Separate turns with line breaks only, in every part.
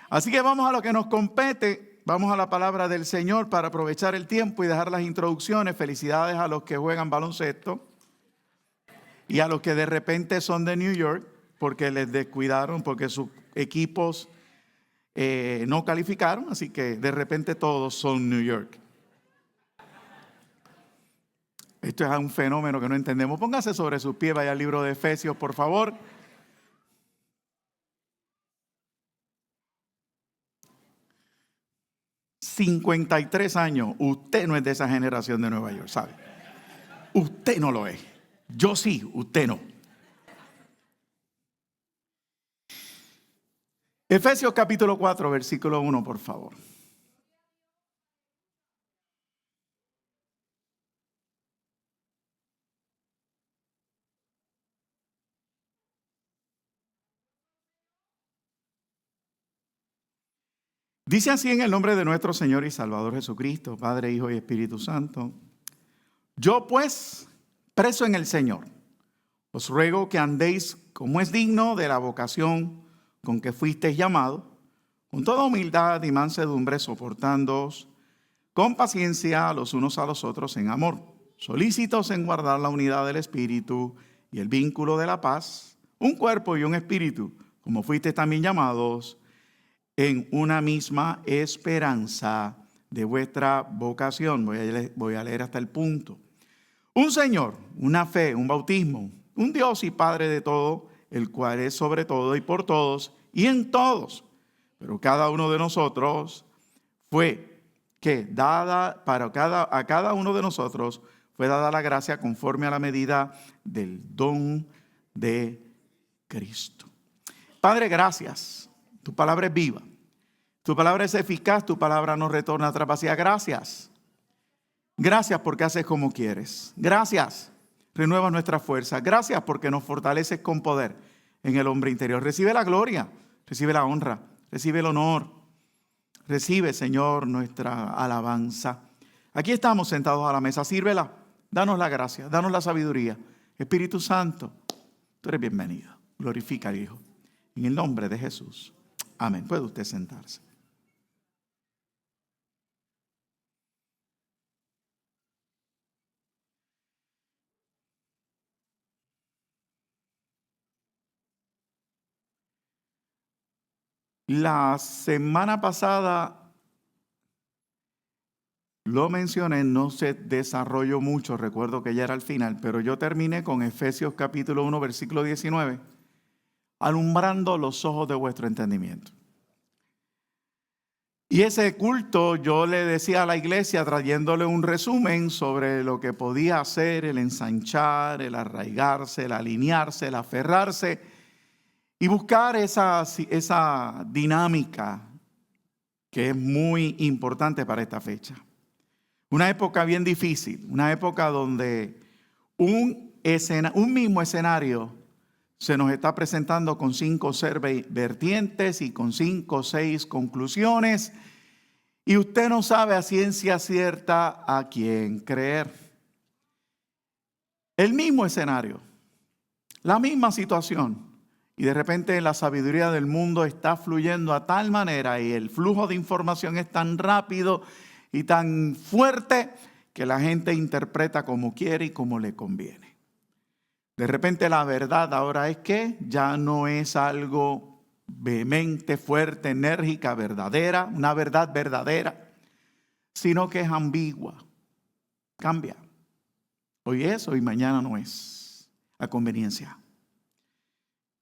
Así que vamos a lo que nos compete. Vamos a la palabra del Señor para aprovechar el tiempo y dejar las introducciones. Felicidades a los que juegan baloncesto y a los que de repente son de New York porque les descuidaron, porque sus equipos no calificaron. Así que de repente todos son New York. Esto es un fenómeno que no entendemos. Póngase sobre sus pies, vaya al libro de Efesios, por favor. $53. Usted no es de esa generación de Nueva York, ¿sabe? Usted no lo es. Yo sí, usted no. Efesios capítulo 4, versículo 1, por favor. Dice así en el nombre de nuestro Señor y Salvador Jesucristo, Padre, Hijo y Espíritu Santo. Yo pues, preso en el Señor, os ruego que andéis como es digno de la vocación con que fuisteis llamados, con toda humildad y mansedumbre, soportándoos con paciencia los unos a los otros en amor, solícitos en guardar la unidad del Espíritu y el vínculo de la paz, un cuerpo y un espíritu, como fuisteis también llamados, en una misma esperanza de vuestra vocación. Voy a leer hasta el punto. Un Señor, una fe, un bautismo, un Dios y Padre de todo, el cual es sobre todo y por todos y en todos. Pero cada uno de nosotros fue que a cada uno de nosotros fue dada la gracia conforme a la medida del don de Cristo. Padre, gracias. Tu palabra es viva. Tu palabra es eficaz. Tu palabra no retorna atrás vacía. Gracias. Gracias porque haces como quieres. Gracias. Renuevas nuestra fuerza. Gracias porque nos fortaleces con poder en el hombre interior. Recibe la gloria. Recibe la honra. Recibe el honor. Recibe, Señor, nuestra alabanza. Aquí estamos sentados a la mesa. Sírvela. Danos la gracia. Danos la sabiduría. Espíritu Santo, tú eres bienvenido. Glorifica al Hijo. En el nombre de Jesús. Amén. Puede usted sentarse. La semana pasada lo mencioné, no se desarrolló mucho, recuerdo que ya era al final, pero yo terminé con Efesios capítulo 1, versículo 19, alumbrando los ojos de vuestro entendimiento. Y ese culto yo le decía a la iglesia, trayéndole un resumen sobre lo que podía hacer el ensanchar, el arraigarse, el alinearse, el aferrarse y buscar esa dinámica que es muy importante para esta fecha. Una época bien difícil, una época donde un mismo escenario se nos está presentando con 5 o 6 vertientes y con 5 o 6 conclusiones. Y usted no sabe a ciencia cierta a quién creer. El mismo escenario, la misma situación. Y de repente la sabiduría del mundo está fluyendo a tal manera y el flujo de información es tan rápido y tan fuerte que la gente interpreta como quiere y como le conviene. De repente la verdad ahora es que ya no es algo vehemente, fuerte, enérgica, verdadera, una verdad verdadera, sino que es ambigua. Cambia. Hoy es, hoy mañana no es. A conveniencia.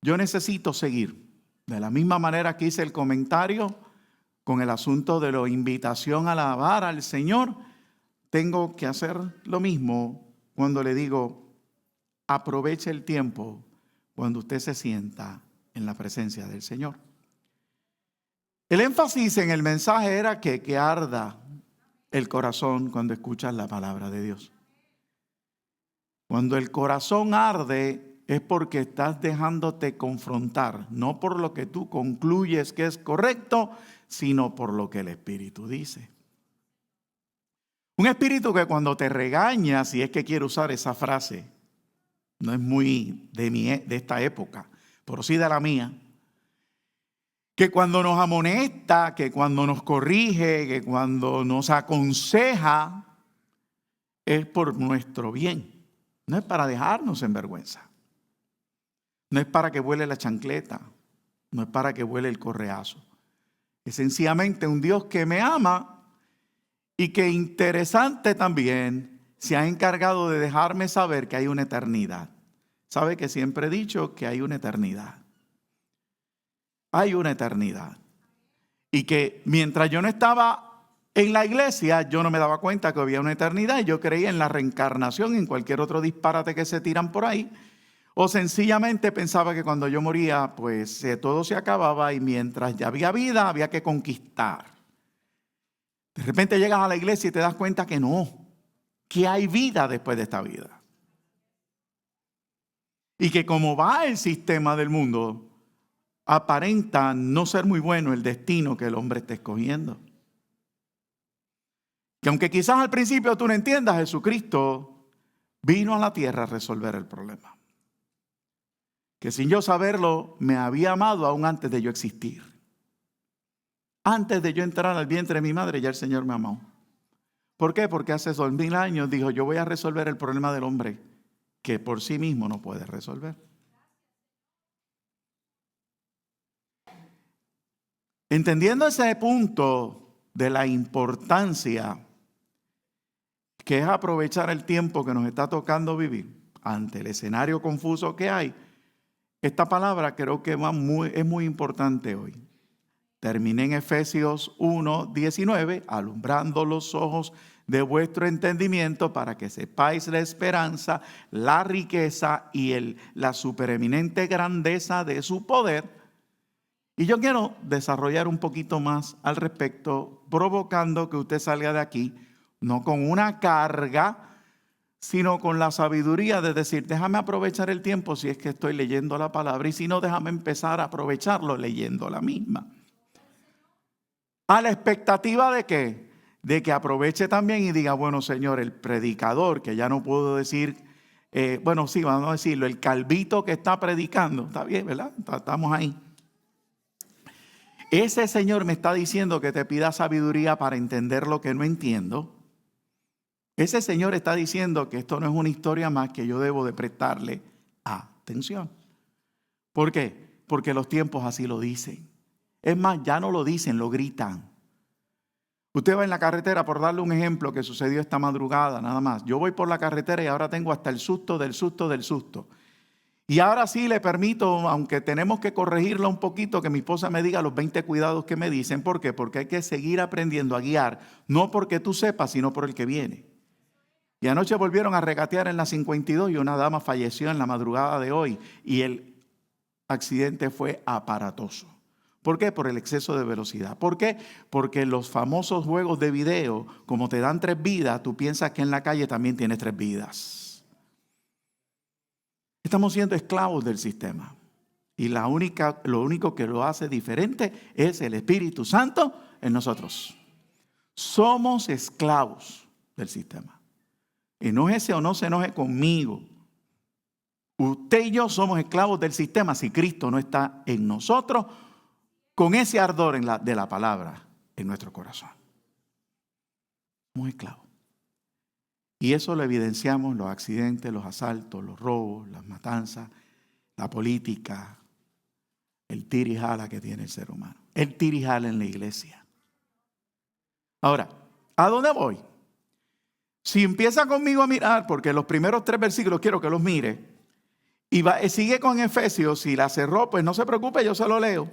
Yo necesito seguir. De la misma manera que hice el comentario con el asunto de la invitación a alabar al Señor, tengo que hacer lo mismo cuando le digo, aproveche el tiempo cuando usted se sienta en la presencia del Señor. El énfasis en el mensaje era que arda el corazón cuando escuchas la palabra de Dios. Cuando el corazón arde es porque estás dejándote confrontar, no por lo que tú concluyes que es correcto, sino por lo que el Espíritu dice. Un espíritu que cuando te regaña, si es que quiere usar esa frase, no es muy de esta época, pero sí de la mía. que cuando nos amonesta, que cuando nos corrige, que cuando nos aconseja, es por nuestro bien. No es para dejarnos en vergüenza. No es para que vuele la chancleta. No es para que vuele el correazo. Es sencillamente un Dios que me ama y que, interesante también, se ha encargado de dejarme saber que hay una eternidad. ¿Sabe que siempre he dicho que hay una eternidad? Hay una eternidad. Y que mientras yo no estaba en la iglesia, yo no me daba cuenta que había una eternidad. Yo creía en la reencarnación, en cualquier otro disparate que se tiran por ahí. O sencillamente pensaba que cuando yo moría, pues todo se acababa y mientras ya había vida, había que conquistar. De repente llegas a la iglesia y te das cuenta que no, que hay vida después de esta vida. Y que como va el sistema del mundo, aparenta no ser muy bueno el destino que el hombre está escogiendo. Que aunque quizás al principio tú no entiendas, Jesucristo vino a la tierra a resolver el problema. Que sin yo saberlo, me había amado aún antes de yo existir. Antes de yo entrar al vientre de mi madre, ya el Señor me amó. ¿Por qué? Porque hace 2000 años dijo, yo voy a resolver el problema del hombre que por sí mismo no puede resolver. Entendiendo ese punto de la importancia que es aprovechar el tiempo que nos está tocando vivir ante el escenario confuso que hay, esta palabra creo que es muy importante hoy. Terminé en Efesios 1:19, alumbrando los ojos de vuestro entendimiento para que sepáis la esperanza, la riqueza y la supereminente grandeza de su poder. Y yo quiero desarrollar un poquito más al respecto, provocando que usted salga de aquí, no con una carga, sino con la sabiduría de decir, déjame aprovechar el tiempo si es que estoy leyendo la palabra, y si no, déjame empezar a aprovecharlo leyendo la misma. A la expectativa de ¿qué? De que aproveche también y diga, bueno, Señor, el predicador, que ya no puedo decir, bueno, sí, vamos a decirlo, el calvito que está predicando, está bien, ¿verdad? Estamos ahí. Ese Señor me está diciendo que te pida sabiduría para entender lo que no entiendo. Ese Señor está diciendo que esto no es una historia más que yo debo de prestarle atención. ¿Por qué? Porque los tiempos así lo dicen. Es más, ya no lo dicen, lo gritan. Usted va en la carretera, por darle un ejemplo que sucedió esta madrugada, nada más. Yo voy por la carretera y ahora tengo hasta el susto del susto del susto. Y ahora sí le permito, aunque tenemos que corregirla un poquito, que mi esposa me diga los 20 cuidados que me dicen. ¿Por qué? Porque hay que seguir aprendiendo a guiar, no porque tú sepas, sino por el que viene. Y anoche volvieron a regatear en la 52 y una dama falleció en la madrugada de hoy. Y el accidente fue aparatoso. ¿Por qué? Por el exceso de velocidad. ¿Por qué? Porque los famosos juegos de video, como te dan 3 vidas, tú piensas que en la calle también tienes 3 vidas. Estamos siendo esclavos del sistema. Y lo único que lo hace diferente es el Espíritu Santo en nosotros. Somos esclavos del sistema. Enójese o no se enoje conmigo. Usted y yo somos esclavos del sistema si Cristo no está en nosotros con ese ardor de la palabra en nuestro corazón. Somos esclavos. Y eso lo evidenciamos en los accidentes, los asaltos, los robos, las matanzas, la política, el tira y jala que tiene el ser humano. El tira y jala en la iglesia. Ahora, ¿a dónde voy? Si empieza conmigo a mirar, porque los primeros 3 versículos quiero que los mire, y sigue con Efesios, si la cerró, pues no se preocupe, yo se lo leo.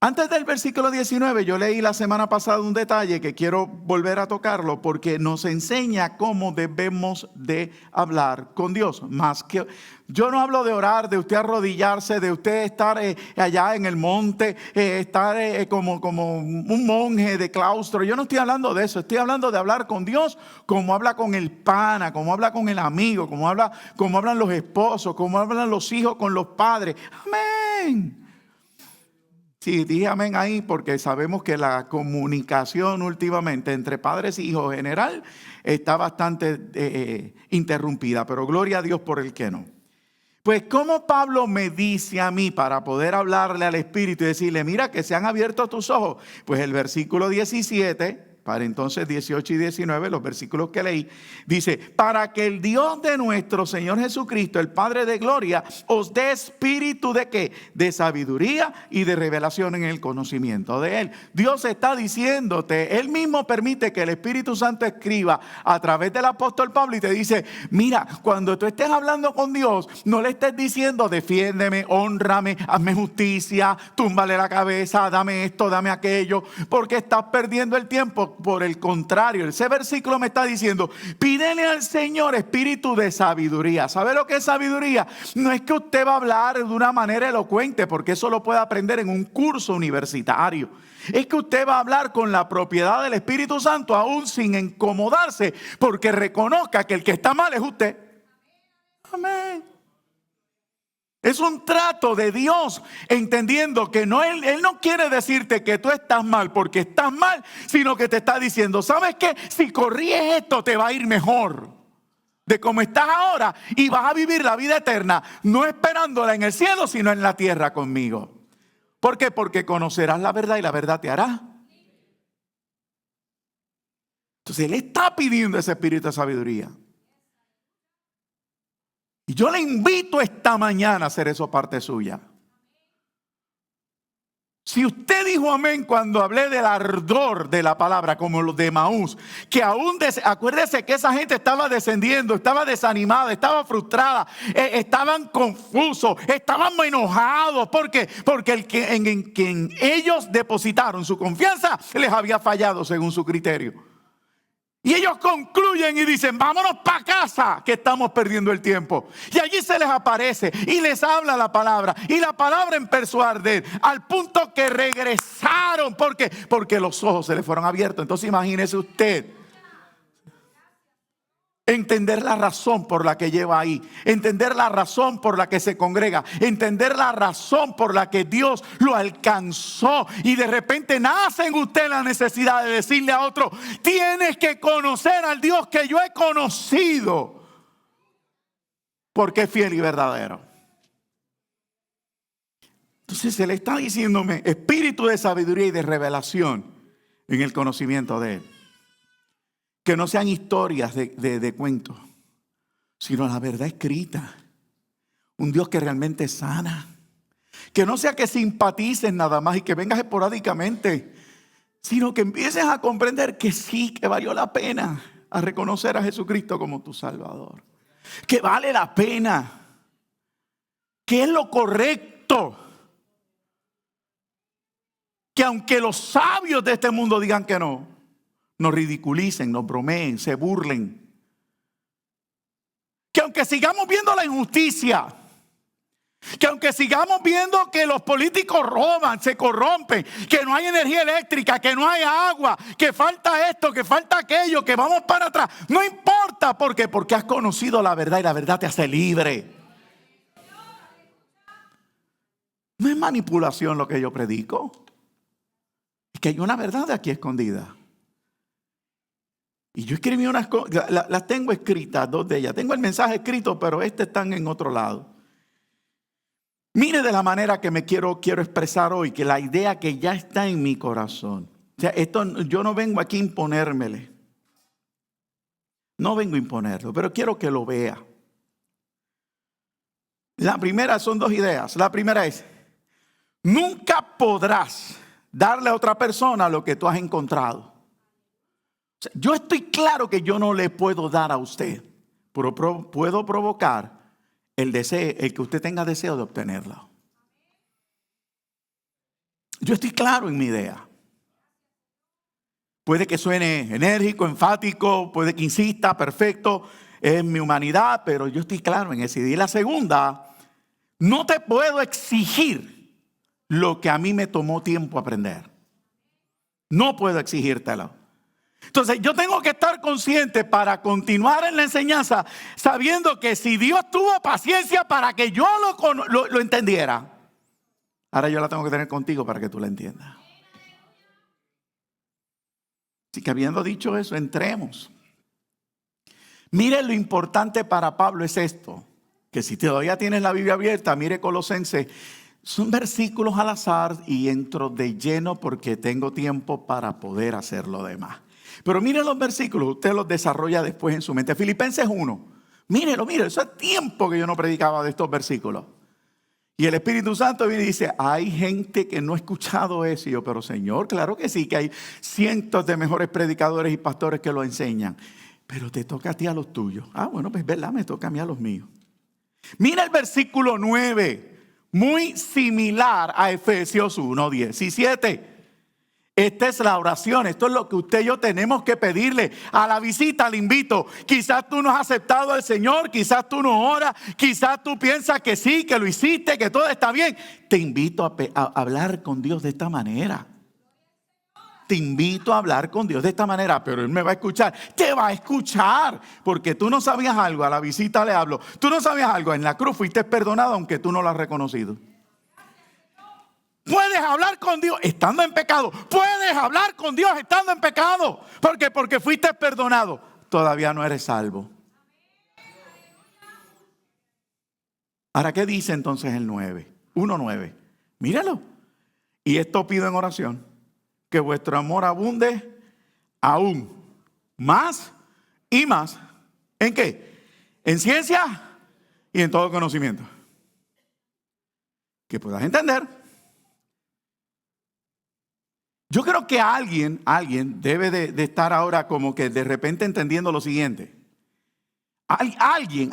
Antes del versículo 19, yo leí la semana pasada un detalle que quiero volver a tocarlo porque nos enseña cómo debemos de hablar con Dios. Más que yo no hablo de orar, de usted arrodillarse, de usted estar allá en el monte, estar como un monje de claustro. Yo no estoy hablando de eso, estoy hablando de hablar con Dios como habla con el pana, como habla con el amigo, como hablan los esposos, como hablan los hijos con los padres. Amén. Sí, dije amén ahí porque sabemos que la comunicación últimamente entre padres e hijos en general está bastante interrumpida, pero gloria a Dios por el que no. Pues como Pablo me dice a mí para poder hablarle al Espíritu y decirle, mira que se han abierto tus ojos. Pues el versículo 17, para entonces 18 y 19, los versículos que leí, dice, para que el Dios de nuestro Señor Jesucristo, el Padre de gloria, os dé espíritu de ¿qué? De sabiduría y de revelación en el conocimiento de Él. Dios está diciéndote, Él mismo permite que el Espíritu Santo escriba a través del apóstol Pablo y te dice, mira, cuando tú estés hablando con Dios, no le estés diciendo, defiéndeme, hónrame, hazme justicia, túmbale la cabeza, dame esto, dame aquello, porque estás perdiendo el tiempo. Por el contrario, ese versículo me está diciendo, pídele al Señor espíritu de sabiduría. ¿Sabe lo que es sabiduría? No es que usted va a hablar de una manera elocuente, porque eso lo puede aprender en un curso universitario. Es que usted va a hablar con la propiedad del Espíritu Santo, aún sin incomodarse, porque reconozca que el que está mal es usted. Amén. Es un trato de Dios, entendiendo que no, Él no quiere decirte que tú estás mal porque estás mal, sino que te está diciendo, ¿sabes qué? Si corríes esto te va a ir mejor de como estás ahora y vas a vivir la vida eterna, no esperándola en el cielo, sino en la tierra conmigo. ¿Por qué? Porque conocerás la verdad y la verdad te hará. Entonces Él está pidiendo ese espíritu de sabiduría. Y yo le invito esta mañana a hacer eso parte suya. Si usted dijo amén cuando hablé del ardor de la palabra, como los de Emaús, que aún, acuérdese que esa gente estaba descendiendo, estaba desanimada, estaba frustrada, estaban confusos, estaban enojados. ¿Por qué? Porque en quien ellos depositaron su confianza les había fallado según su criterio. Y ellos concluyen y dicen, vámonos para casa, que estamos perdiendo el tiempo. Y allí se les aparece y les habla la palabra. Y la palabra en persuadir, al punto que regresaron. ¿Por qué? Porque los ojos se les fueron abiertos. Entonces imagínese usted. Entender la razón por la que lleva ahí. Entender la razón por la que se congrega. Entender la razón por la que Dios lo alcanzó. Y de repente nace en usted la necesidad de decirle a otro, tienes que conocer al Dios que yo he conocido, porque es fiel y verdadero. Entonces Él está diciéndome espíritu de sabiduría y de revelación en el conocimiento de Él. Que no sean historias de cuentos, sino la verdad escrita. Un Dios que realmente sana. Que no sea que simpatices nada más y que vengas esporádicamente, sino que empieces a comprender que sí, que valió la pena a reconocer a Jesucristo como tu Salvador. Que vale la pena. Que es lo correcto. Que aunque los sabios de este mundo digan que no, nos ridiculicen, nos bromeen, se burlen. Que aunque sigamos viendo la injusticia, que aunque sigamos viendo que los políticos roban, se corrompen, que no hay energía eléctrica, que no hay agua, que falta esto, que falta aquello, que vamos para atrás, no importa. ¿Por qué? Porque has conocido la verdad y la verdad te hace libre. No es manipulación lo que yo predico. Es que hay una verdad aquí escondida. Y yo escribí unas cosas, las tengo escritas, dos de ellas. Tengo el mensaje escrito, pero están en otro lado. Mire de la manera que me quiero expresar hoy, que la idea que ya está en mi corazón. O sea, yo no vengo aquí a imponérmele. No vengo a imponerlo, pero quiero que lo vea. La primera son dos ideas. La primera es, nunca podrás darle a otra persona lo que tú has encontrado. Yo estoy claro que yo no le puedo dar a usted, pero puedo provocar el que usted tenga deseo de obtenerlo. Yo estoy claro en mi idea. Puede que suene enérgico, enfático, puede que insista, perfecto, es mi humanidad, pero yo estoy claro en esa idea. Y la segunda, no te puedo exigir lo que a mí me tomó tiempo aprender. No puedo exigírtelo. Entonces yo tengo que estar consciente para continuar en la enseñanza, sabiendo que si Dios tuvo paciencia para que yo lo entendiera, ahora yo la tengo que tener contigo para que tú la entiendas. Así que habiendo dicho eso, entremos. Mire, lo importante para Pablo es esto. que si todavía tienes la Biblia abierta, mire Colosenses. Son versículos al azar y entro de lleno porque tengo tiempo para poder hacer lo demás. Pero mire los versículos, usted los desarrolla después en su mente. Filipenses 1. Mírelo, eso es tiempo que yo no predicaba de estos versículos. Y el Espíritu Santo viene y dice, hay gente que no ha escuchado eso. Y yo, pero Señor, claro que sí, que hay cientos de mejores predicadores y pastores que lo enseñan. Pero te toca a ti a los tuyos. Bueno, pues verdad, me toca a mí a los míos. Mira el versículo 9, muy similar a Efesios 1:17. Esta es la oración, esto es lo que usted y yo tenemos que pedirle. A la visita le invito. Quizás tú no has aceptado al Señor, quizás tú no oras, quizás tú piensas que sí, que lo hiciste, que todo está bien. Te invito a hablar con Dios de esta manera. Te invito a hablar con Dios de esta manera, pero Él me va a escuchar. Te va a escuchar, porque tú no sabías algo, a la visita le hablo. Tú no sabías algo, en la cruz fuiste perdonado aunque tú no lo has reconocido. Puedes hablar con Dios estando en pecado. Puedes hablar con Dios estando en pecado. ¿Por qué? Porque fuiste perdonado. Todavía no eres salvo. Ahora, ¿qué dice entonces el 9? 1:9. Míralo. Y esto pido en oración, que vuestro amor abunde aún más y más. ¿En qué? En ciencia y en todo conocimiento. Que puedas entender. Yo creo que alguien debe de estar ahora como que de repente entendiendo lo siguiente. Alguien,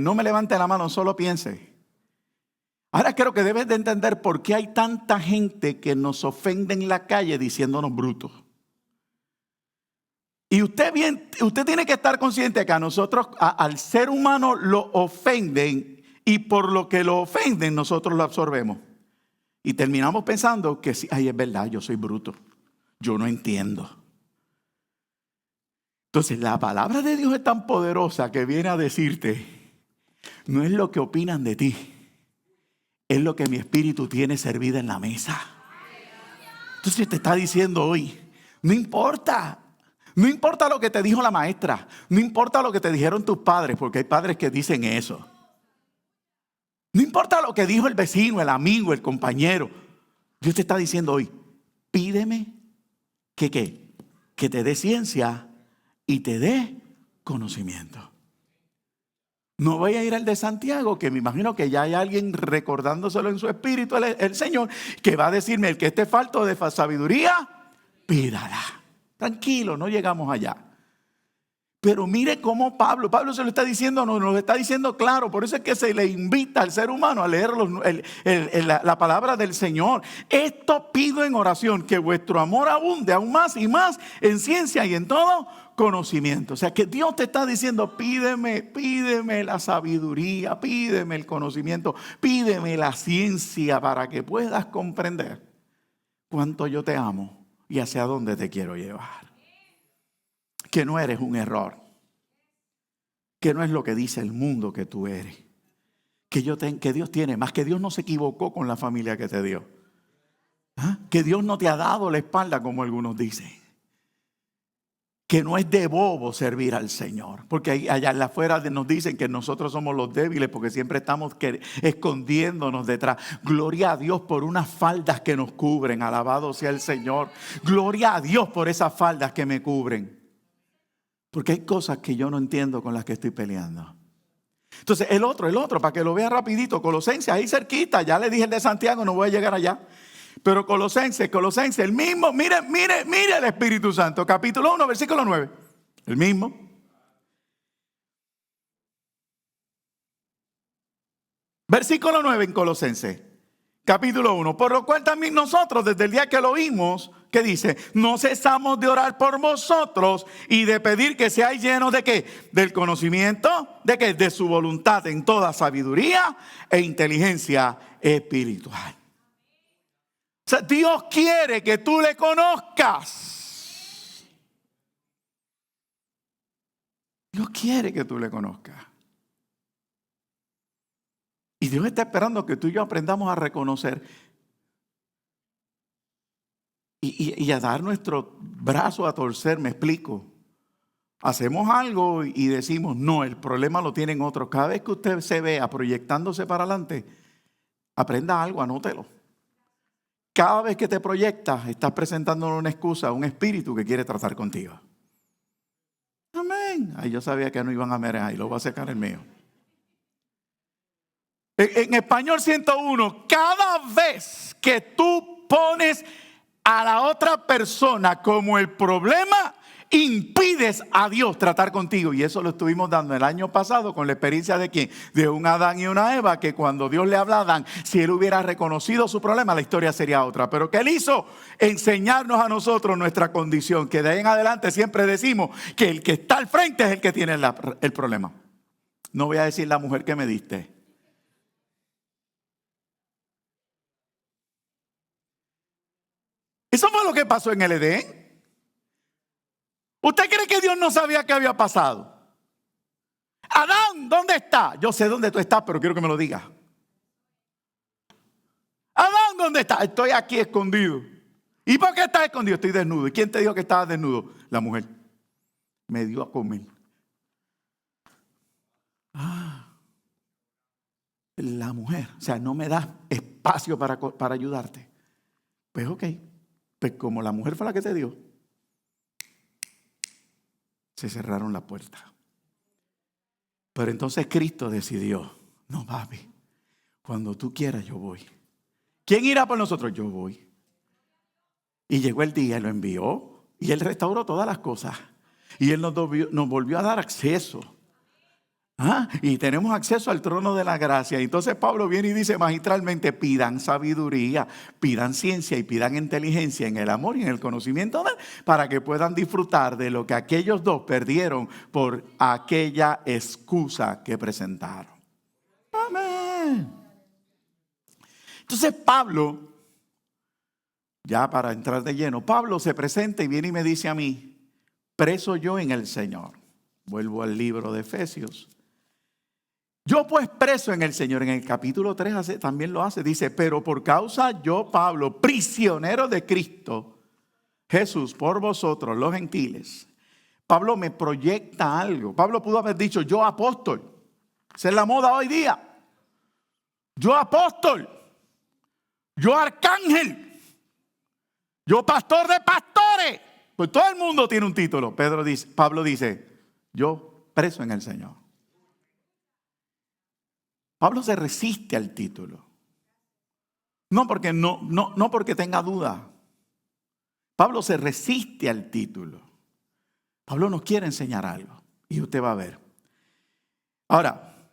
no me levante la mano, solo piense. Ahora creo que debes de entender por qué hay tanta gente que nos ofende en la calle diciéndonos brutos. Y usted tiene que estar consciente que a nosotros, al ser humano lo ofenden y por lo que lo ofenden nosotros lo absorbemos. Y terminamos pensando que sí, es verdad, yo soy bruto, yo no entiendo. Entonces la palabra de Dios es tan poderosa que viene a decirte, no es lo que opinan de ti, es lo que mi espíritu tiene servida en la mesa. Entonces te está diciendo hoy, no importa lo que te dijo la maestra, no importa lo que te dijeron tus padres, porque hay padres que dicen eso. No importa lo que dijo el vecino, el amigo, el compañero. Dios te está diciendo hoy, pídeme que te dé ciencia y te dé conocimiento. No voy a ir al de Santiago, que me imagino que ya hay alguien recordándoselo en su espíritu, el Señor, que va a decirme, el que esté falto de sabiduría, pídala. Tranquilo, no llegamos allá. Pero mire cómo Pablo se lo está diciendo, nos lo está diciendo claro. Por eso es que se le invita al ser humano a leer la palabra del Señor. Esto pido en oración, que vuestro amor abunde aún más y más en ciencia y en todo conocimiento. O sea que Dios te está diciendo, pídeme la sabiduría, pídeme el conocimiento, pídeme la ciencia para que puedas comprender cuánto yo te amo y hacia dónde te quiero llevar. Que no eres un error, que no es lo que dice el mundo que tú eres, que Dios tiene más, que Dios no se equivocó con la familia que te dio, que Dios no te ha dado la espalda como algunos dicen, que no es de bobo servir al Señor, porque allá afuera nos dicen que nosotros somos los débiles porque siempre estamos escondiéndonos detrás. Gloria a Dios por unas faldas que nos cubren, alabado sea el Señor. Gloria a Dios por esas faldas que me cubren. Porque hay cosas que yo no entiendo con las que estoy peleando. Entonces el otro, para que lo vea rapidito, Colosenses, ahí cerquita, ya le dije el de Santiago, no voy a llegar allá. Pero Colosenses, el mismo, mire el Espíritu Santo, capítulo 1, versículo 9. El mismo. Versículo 9 en Colosenses, capítulo 1. Por lo cual también nosotros, desde el día que lo oímos, ¿qué dice? No cesamos de orar por vosotros y de pedir que seáis llenos ¿de qué? Del conocimiento, ¿de qué? De su voluntad en toda sabiduría e inteligencia espiritual. O sea, Dios quiere que tú le conozcas. Dios quiere que tú le conozcas. Y Dios está esperando que tú y yo aprendamos a reconocer y a dar nuestro brazo a torcer, me explico. hacemos algo y decimos, no, el problema lo tienen otros. Cada vez que usted se vea proyectándose para adelante, aprenda algo, anótelo. Cada vez que te proyectas, estás presentándole una excusa a un espíritu que quiere tratar contigo. Amén. Ay, yo sabía que no iban a ver ahí, lo voy a sacar el mío. En español 101, cada vez que tú pones a la otra persona como el problema, impides a Dios tratar contigo. Y eso lo estuvimos dando el año pasado con la experiencia de ¿quién? De un Adán y una Eva, que cuando Dios le habla a Adán, si él hubiera reconocido su problema, la historia sería otra. Pero ¿qué él hizo? Enseñarnos a nosotros nuestra condición, que de ahí en adelante siempre decimos que el que está al frente es el que tiene el problema. No voy a decir la mujer que me diste. Eso fue lo que pasó en el Edén. ¿Usted cree que Dios no sabía qué había pasado? Adán, ¿dónde está? Yo sé dónde tú estás, pero quiero que me lo digas. Adán, ¿dónde está? Estoy aquí escondido. ¿Y por qué estás escondido? Estoy desnudo. ¿Y quién te dijo que estabas desnudo? La mujer. Me dio a comer. La mujer. O sea, no me da espacio para ayudarte. Pues ok. Pues como la mujer fue la que te dio, se cerraron la puerta. Pero entonces Cristo decidió, no papi, cuando tú quieras yo voy. ¿Quién irá por nosotros? Yo voy. Y llegó el día y lo envió y Él restauró todas las cosas. Y Él nos volvió a dar acceso. Y tenemos acceso al trono de la gracia. Entonces Pablo viene y dice magistralmente, pidan sabiduría, pidan ciencia y pidan inteligencia en el amor y en el conocimiento de Él, para que puedan disfrutar de lo que aquellos dos perdieron por aquella excusa que presentaron. Amén. Entonces Pablo, ya para entrar de lleno, Pablo se presenta y viene y me dice a mí, preso yo en el Señor. Vuelvo al libro de Efesios. Yo pues preso en el Señor, en el capítulo 3 también lo hace, dice, pero por causa yo, Pablo, prisionero de Cristo, Jesús, por vosotros los gentiles. Pablo me proyecta algo. Pablo pudo haber dicho, yo apóstol. Esa es la moda hoy día. Yo apóstol. Yo arcángel. Yo pastor de pastores. Pues todo el mundo tiene un título. Pablo dice, yo preso en el Señor. Pablo se resiste al título. No porque tenga duda. Pablo se resiste al título. Pablo nos quiere enseñar algo. Y usted va a ver. Ahora,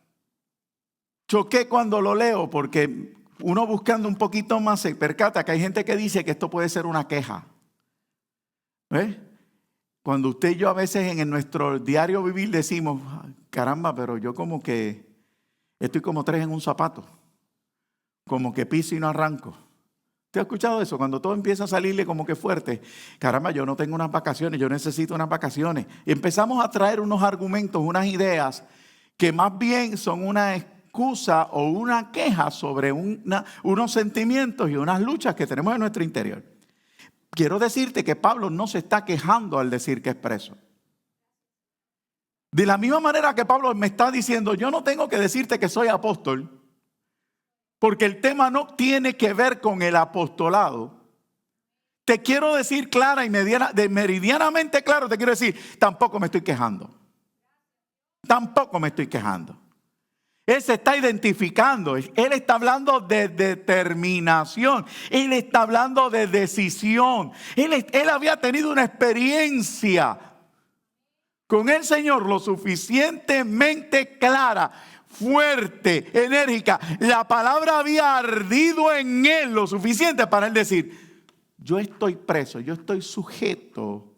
choqué cuando lo leo porque uno buscando un poquito más se percata que hay gente que dice que esto puede ser una queja. ¿Ves? Cuando usted y yo a veces en nuestro diario vivir decimos, caramba, pero yo como que estoy como tres en un zapato. Como que piso y no arranco. ¿Usted ha escuchado eso? Cuando todo empieza a salirle como que fuerte. Caramba, yo no tengo unas vacaciones, yo necesito unas vacaciones. Y empezamos a traer unos argumentos, unas ideas que más bien son una excusa o una queja sobre unos sentimientos y unas luchas que tenemos en nuestro interior. Quiero decirte que Pablo no se está quejando al decir que es preso. De la misma manera que Pablo me está diciendo, yo no tengo que decirte que soy apóstol, porque el tema no tiene que ver con el apostolado. Te quiero decir clara y meridianamente claro, te quiero decir, tampoco me estoy quejando. Tampoco me estoy quejando. Él se está identificando, él está hablando de determinación, él está hablando de decisión. Él había tenido una experiencia con el Señor lo suficientemente clara, fuerte, enérgica. La palabra había ardido en él lo suficiente para él decir, yo estoy preso, yo estoy sujeto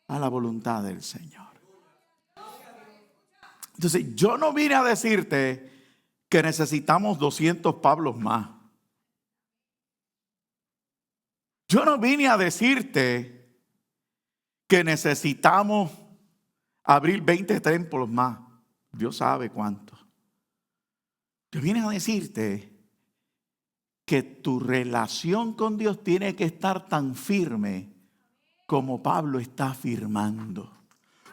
a la voluntad del Señor. Entonces, yo no vine a decirte que necesitamos 200 Pablos más. Yo no vine a decirte que necesitamos abrir 20 templos más. Dios sabe cuántos. Yo vine a decirte que tu relación con Dios tiene que estar tan firme como Pablo está afirmando.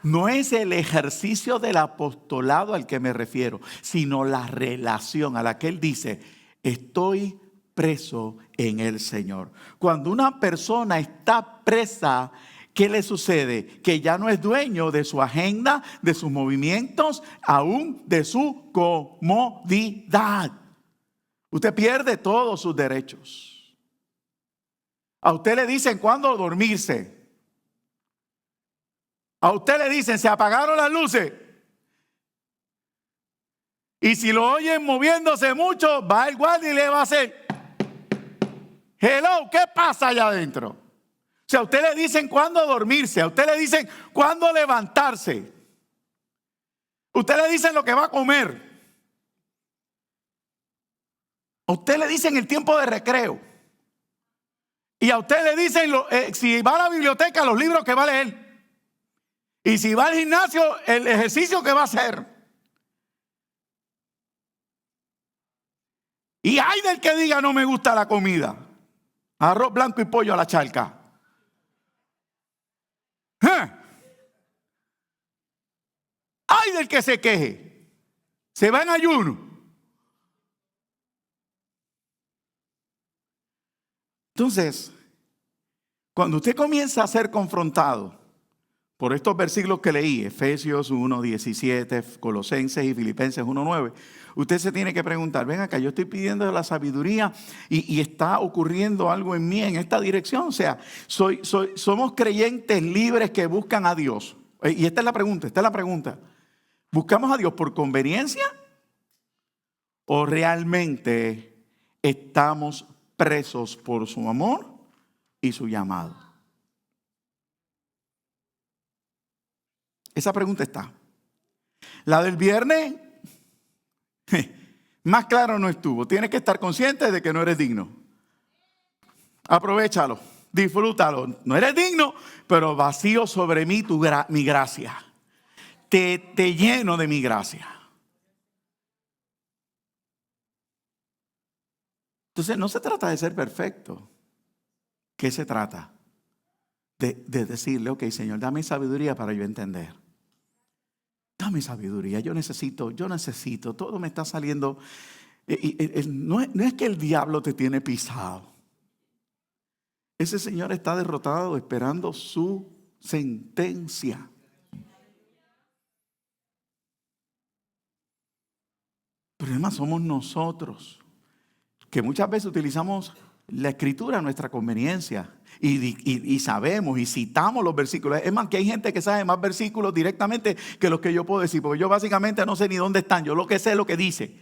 no es el ejercicio del apostolado al que me refiero, sino la relación a la que él dice, estoy preso en el Señor. Cuando una persona está presa, ¿qué le sucede? Que ya no es dueño de su agenda, de sus movimientos, aún de su comodidad. Usted pierde todos sus derechos. A usted le dicen cuándo dormirse. A usted le dicen, se apagaron las luces. Y si lo oyen moviéndose mucho, va el guardia y le va a hacer, hello, ¿qué pasa allá adentro? O sea, a usted le dicen cuándo dormirse, a usted le dicen cuándo levantarse. A usted le dicen lo que va a comer. A usted le dicen el tiempo de recreo. Y a usted le dicen, si va a la biblioteca, los libros que va a leer. Y si va al gimnasio, el ejercicio que va a hacer. Y hay del que diga no me gusta la comida. Arroz blanco y pollo a la charca. Hay del que se queje. Se va en ayuno. Entonces, cuando usted comienza a ser confrontado por estos versículos que leí, Efesios 1:17, Colosenses y Filipenses 1:9, usted se tiene que preguntar, ven acá, yo estoy pidiendo la sabiduría y está ocurriendo algo en mí en esta dirección. O sea, somos creyentes libres que buscan a Dios. Y esta es la pregunta, ¿buscamos a Dios por conveniencia o realmente estamos presos por su amor y su llamado? Esa pregunta está. La del viernes, más claro no estuvo. Tienes que estar consciente de que no eres digno. Aprovéchalo, disfrútalo. No eres digno, pero vacío sobre mí mi gracia. Te lleno de mi gracia. Entonces no se trata de ser perfecto. ¿Qué se trata? De decirle, ok, Señor, dame sabiduría para yo entender. Dame sabiduría, yo necesito, todo me está saliendo. No es que el diablo te tiene pisado. Ese Señor está derrotado esperando su sentencia. El problema somos nosotros, que muchas veces utilizamos la escritura a nuestra conveniencia y sabemos y citamos los versículos. Es más, que hay gente que sabe más versículos directamente que los que yo puedo decir, porque yo básicamente no sé ni dónde están, yo lo que sé es lo que dice.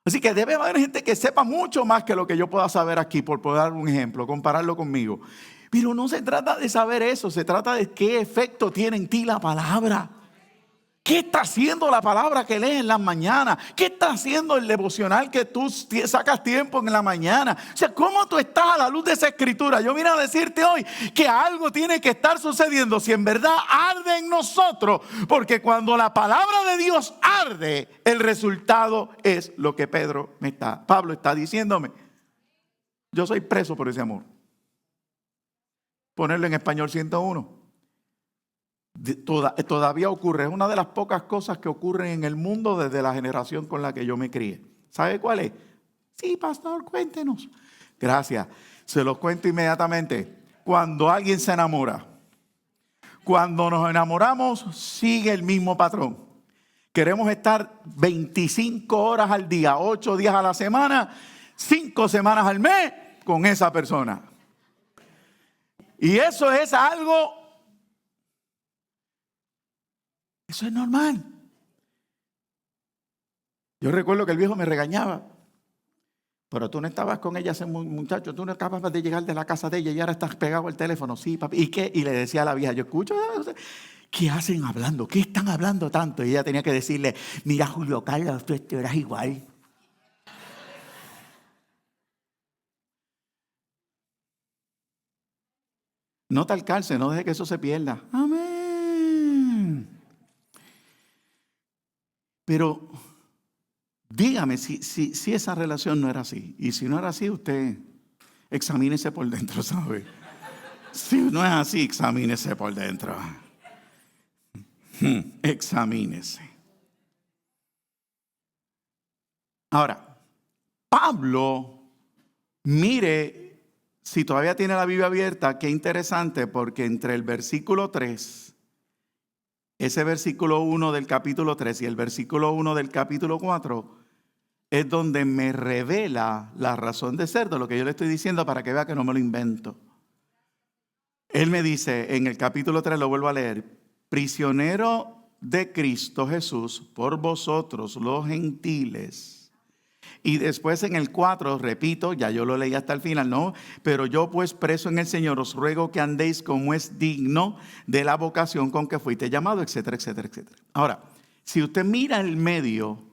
Así que debe haber gente que sepa mucho más que lo que yo pueda saber aquí, por poder dar un ejemplo, compararlo conmigo. Pero no se trata de saber eso, se trata de qué efecto tiene en ti la palabra. ¿Qué está haciendo la palabra que lees en las mañanas? ¿Qué está haciendo el devocional que tú sacas tiempo en la mañana? O sea, ¿cómo tú estás a la luz de esa escritura? Yo vine a decirte hoy que algo tiene que estar sucediendo si en verdad arde en nosotros. Porque cuando la palabra de Dios arde, el resultado es lo que Pablo está diciéndome. Yo soy preso por ese amor. Ponerlo en español 101. Todavía ocurre, es una de las pocas cosas que ocurren en el mundo desde la generación con la que yo me crié. ¿Sabe cuál es? Sí, pastor, cuéntenos. Gracias, se los cuento inmediatamente. Cuando alguien se enamora, cuando nos enamoramos, sigue el mismo patrón. Queremos estar 25 horas al día, 8 días a la semana, 5 semanas al mes con esa persona. Y eso es algo... Eso es normal. Yo recuerdo que el viejo me regañaba. Pero tú no estabas con ella, ese muchacho. Tú no acabas de llegar de la casa de ella y ahora estás pegado al teléfono. Sí, papi. ¿Y qué? Y le decía a la vieja, yo escucho, ¿qué hacen hablando? ¿Qué están hablando tanto? Y ella tenía que decirle, mira, Julio Carlos, tú eras igual. No te alcance, no deje que eso se pierda. Amén. Pero dígame si esa relación no era así. Y si no era así, usted examínese por dentro, ¿sabe? Si no es así, examínese por dentro. Examínese. Ahora, Pablo, mire, si todavía tiene la Biblia abierta, qué interesante, porque entre el versículo 3, ese versículo 1 del capítulo 3 y el versículo 1 del capítulo 4, es donde me revela la razón de ser de lo que yo le estoy diciendo para que vea que no me lo invento. Él me dice en el capítulo 3, lo vuelvo a leer, prisionero de Cristo Jesús por vosotros los gentiles. Y después en el 4, repito, ya yo lo leí hasta el final, ¿no? Pero yo pues preso en el Señor os ruego que andéis como es digno de la vocación con que fuiste llamado, etcétera, etcétera, etcétera. Ahora, si usted mira el medio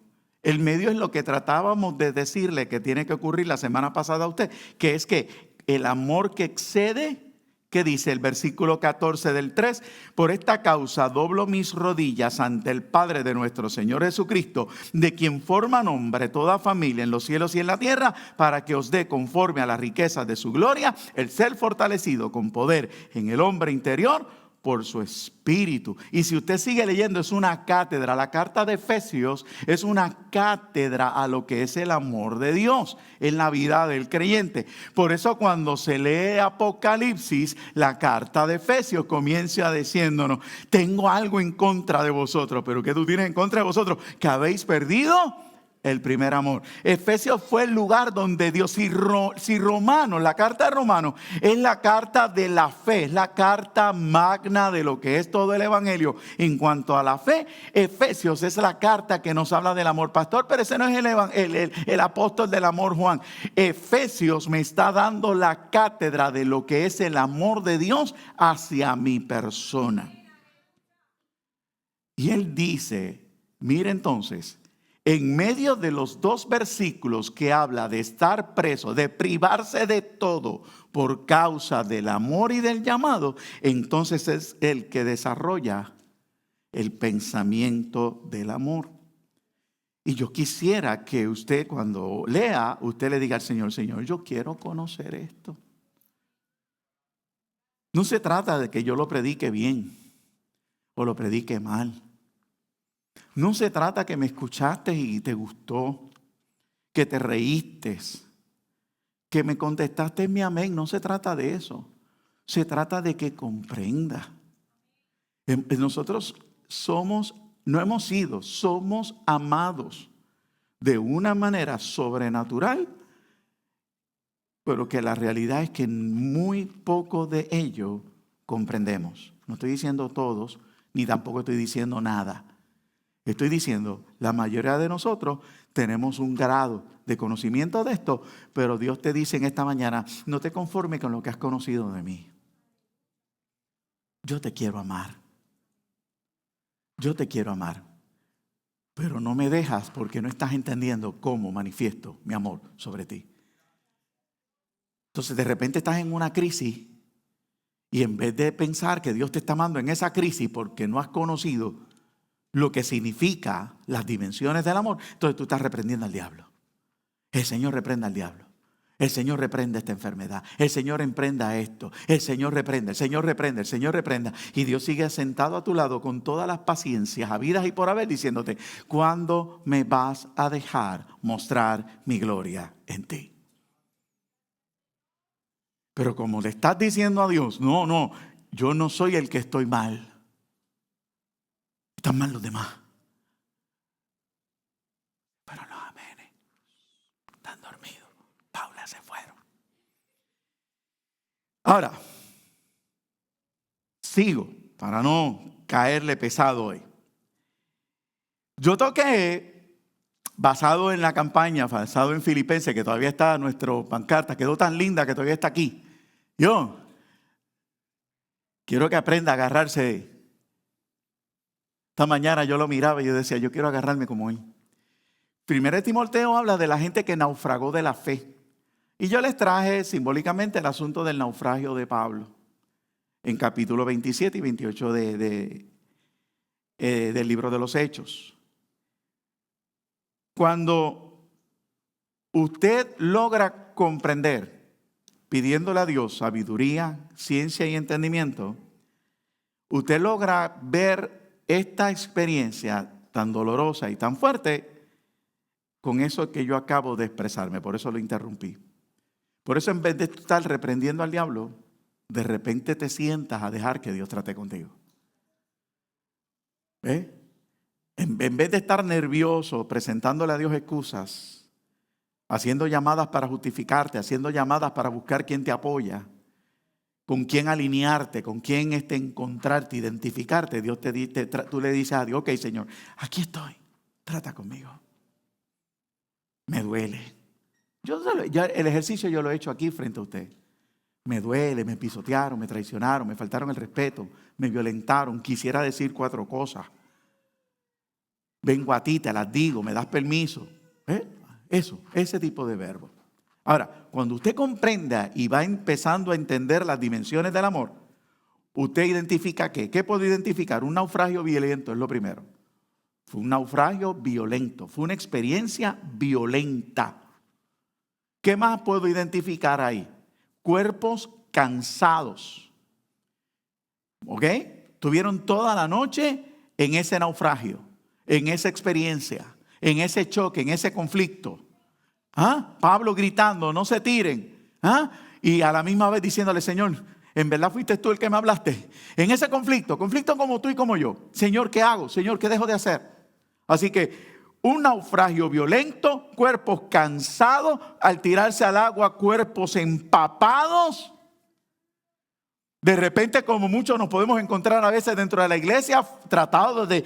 es lo que tratábamos de decirle que tiene que ocurrir la semana pasada a usted, que es que el amor que excede, ¿qué dice el versículo 14 del 3? Por esta causa doblo mis rodillas ante el Padre de nuestro Señor Jesucristo, de quien forma nombre toda familia en los cielos y en la tierra, para que os dé conforme a las riquezas de su gloria, el ser fortalecido con poder en el hombre interior por su espíritu. Y si usted sigue leyendo, es una cátedra. La carta de Efesios es una cátedra a lo que es el amor de Dios en la vida del creyente. Por eso cuando se lee Apocalipsis, la carta de Efesios comienza diciéndonos, tengo algo en contra de vosotros. ¿Pero qué tú tienes en contra de vosotros? ¿Que habéis perdido el primer amor? Efesios fue el lugar donde Dios, si Romanos, la carta de Romanos es la carta de la fe, es la carta magna de lo que es todo el evangelio. En cuanto a la fe, Efesios es la carta que nos habla del amor. Pastor, pero ese no es el apóstol del amor, Juan. Efesios me está dando la cátedra de lo que es el amor de Dios hacia mi persona. Y él dice, mire entonces, en medio de los dos versículos que habla de estar preso, de privarse de todo por causa del amor y del llamado, entonces es el que desarrolla el pensamiento del amor. Y yo quisiera que usted cuando lea, usted le diga al Señor, Señor, yo quiero conocer esto. No se trata de que yo lo predique bien o lo predique mal. No se trata que me escuchaste y te gustó, que te reíste, que me contestaste mi amén. No se trata de eso. Se trata de que comprenda. Nosotros somos amados de una manera sobrenatural, pero que la realidad es que muy poco de ello comprendemos. No estoy diciendo todos, ni tampoco estoy diciendo nada. Estoy diciendo, la mayoría de nosotros tenemos un grado de conocimiento de esto, pero Dios te dice en esta mañana, no te conformes con lo que has conocido de mí. Yo te quiero amar. Yo te quiero amar. Pero no me dejas porque no estás entendiendo cómo manifiesto mi amor sobre ti. Entonces de repente estás en una crisis y en vez de pensar que Dios te está amando en esa crisis porque no has conocido lo que significa las dimensiones del amor, entonces tú estás reprendiendo al diablo. El Señor reprenda al diablo. El Señor reprende esta enfermedad. El Señor emprenda esto. El Señor reprende, el Señor reprende, el Señor reprenda. Y Dios sigue sentado a tu lado con todas las paciencias habidas y por haber, diciéndote, ¿cuándo me vas a dejar mostrar mi gloria en ti? Pero como le estás diciendo a Dios, no, yo no soy el que estoy mal. Están mal los demás. Pero los amenes están dormidos. Paula se fueron. Ahora, sigo para no caerle pesado hoy. Yo toqué, basado en la campaña, basado en Filipenses, que todavía está nuestra pancarta, quedó tan linda que todavía está aquí. Yo quiero que aprenda a agarrarse. Esta mañana yo lo miraba y yo decía, yo quiero agarrarme como él. Primero de Timoteo habla de la gente que naufragó de la fe. Y yo les traje simbólicamente el asunto del naufragio de Pablo. En capítulo 27 y 28 del libro de los Hechos. Cuando usted logra comprender, pidiéndole a Dios sabiduría, ciencia y entendimiento, usted logra ver esta experiencia tan dolorosa y tan fuerte con eso que yo acabo de expresarme. Por eso lo interrumpí. Por eso, en vez de estar reprendiendo al diablo, de repente te sientas a dejar que Dios trate contigo. ¿Ves? En vez de estar nervioso, presentándole a Dios excusas, haciendo llamadas para justificarte, haciendo llamadas para buscar quién te apoya, con quién alinearte, con quién encontrarte, identificarte, tú le dices a Dios: ok, Señor, aquí estoy, trata conmigo. Me duele. El ejercicio yo lo he hecho aquí frente a usted. Me duele, me pisotearon, me traicionaron, me faltaron el respeto, me violentaron, quisiera decir 4 cosas. Vengo a ti, te las digo, me das permiso. Ese tipo de verbo. Ahora, cuando usted comprenda y va empezando a entender las dimensiones del amor, usted identifica ¿qué puedo identificar? Un naufragio violento es lo primero. Fue un naufragio violento, fue una experiencia violenta. ¿Qué más puedo identificar ahí? Cuerpos cansados. ¿Ok? Tuvieron toda la noche en ese naufragio, en esa experiencia, en ese choque, en ese conflicto. Pablo gritando: no se tiren. Y a la misma vez diciéndole: Señor, ¿en verdad fuiste tú el que me hablaste? En ese conflicto como tú y como yo. Señor, ¿qué hago? Señor, ¿qué dejo de hacer? Así que un naufragio violento, cuerpos cansados, al tirarse al agua, cuerpos empapados. De repente, como muchos nos podemos encontrar a veces dentro de la iglesia, tratados de...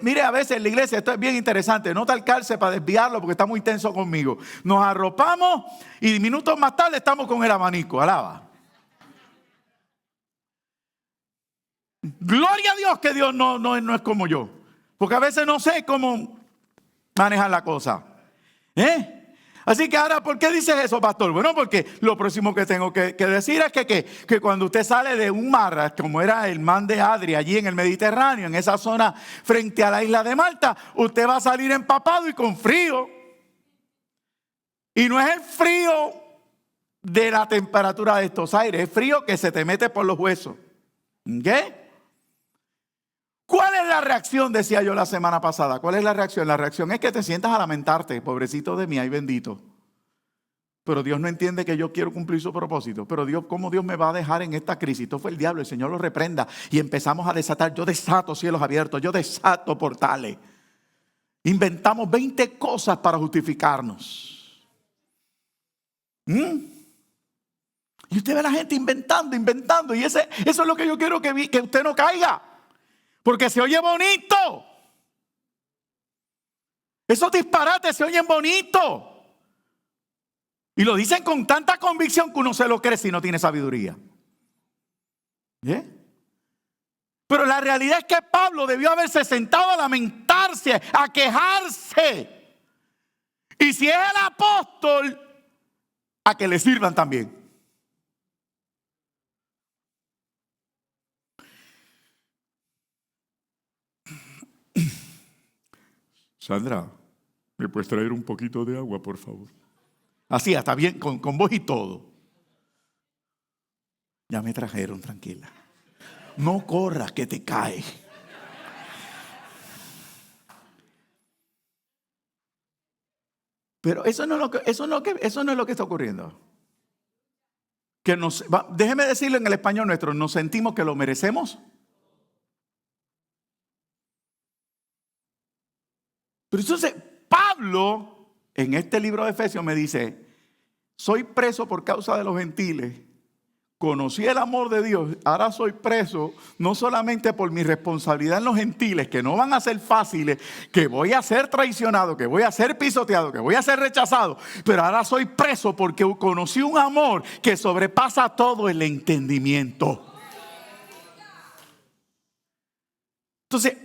Mire, a veces en la iglesia, esto es bien interesante, no talcarse para desviarlo porque está muy tenso conmigo. Nos arropamos y minutos más tarde estamos con el abanico, alaba. Gloria a Dios que Dios no es como yo, porque a veces no sé cómo manejar la cosa. Así que ahora, ¿por qué dices eso, pastor? Bueno, porque lo próximo que tengo que decir es que cuando usted sale de un mar, como era el mar de Adria, allí en el Mediterráneo, en esa zona frente a la isla de Malta, usted va a salir empapado y con frío. Y no es el frío de la temperatura de estos aires, es frío que se te mete por los huesos. ¿Qué? ¿Cuál es la reacción? Decía yo la semana pasada. ¿Cuál es la reacción? La reacción es que te sientas a lamentarte. Pobrecito de mí, ay bendito. Pero Dios no entiende que yo quiero cumplir su propósito. Pero Dios, ¿cómo Dios me va a dejar en esta crisis? Esto fue el diablo, el Señor lo reprenda. Y empezamos a desatar. Yo desato cielos abiertos, yo desato portales. Inventamos 20 cosas para justificarnos. Y usted ve a la gente inventando. Y eso es lo que yo quiero que usted no caiga. Porque se oye bonito. Esos disparates se oyen bonito. Y lo dicen con tanta convicción que uno se lo cree si no tiene sabiduría. Pero la realidad es que Pablo debió haberse sentado a lamentarse, a quejarse. Y si es el apóstol, a que le sirvan también. Sandra, ¿me puedes traer un poquito de agua, por favor? Así, hasta bien, con voz y todo. Ya me trajeron, tranquila. No corras que te cae. Pero eso no es lo que está ocurriendo. Déjeme decirlo en el español nuestro, nos sentimos que lo merecemos. Pero entonces Pablo en este libro de Efesios me dice: soy preso por causa de los gentiles. Conocí el amor de Dios, ahora soy preso no solamente por mi responsabilidad en los gentiles, que no van a ser fáciles, que voy a ser traicionado, que voy a ser pisoteado, que voy a ser rechazado, pero ahora soy preso porque conocí un amor que sobrepasa todo el entendimiento. Entonces,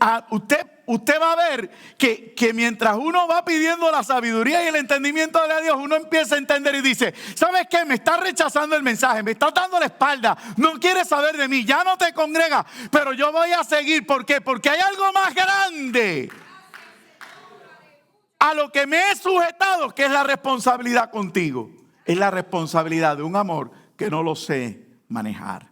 usted va a ver que mientras uno va pidiendo la sabiduría y el entendimiento de Dios, uno empieza a entender y dice: ¿sabes qué? Me está rechazando el mensaje, me está dando la espalda, no quiere saber de mí, ya no te congrega, pero yo voy a seguir. ¿Por qué? Porque hay algo más grande a lo que me he sujetado, que es la responsabilidad contigo. Es la responsabilidad de un amor que no lo sé manejar.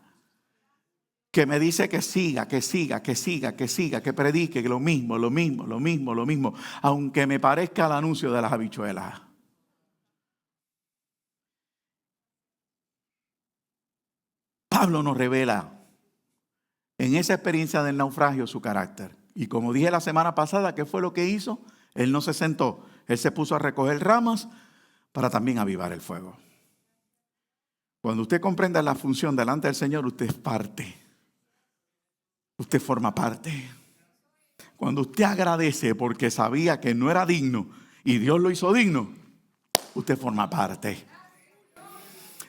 que me dice que siga, que predique lo mismo, aunque me parezca el anuncio de las habichuelas. Pablo nos revela en esa experiencia del naufragio su carácter. Y como dije la semana pasada, ¿qué fue lo que hizo? Él no se sentó, él se puso a recoger ramas para también avivar el fuego. Cuando usted comprenda la función delante del Señor, usted es parte. Usted forma parte. Cuando usted agradece porque sabía que no era digno y Dios lo hizo digno, usted forma parte.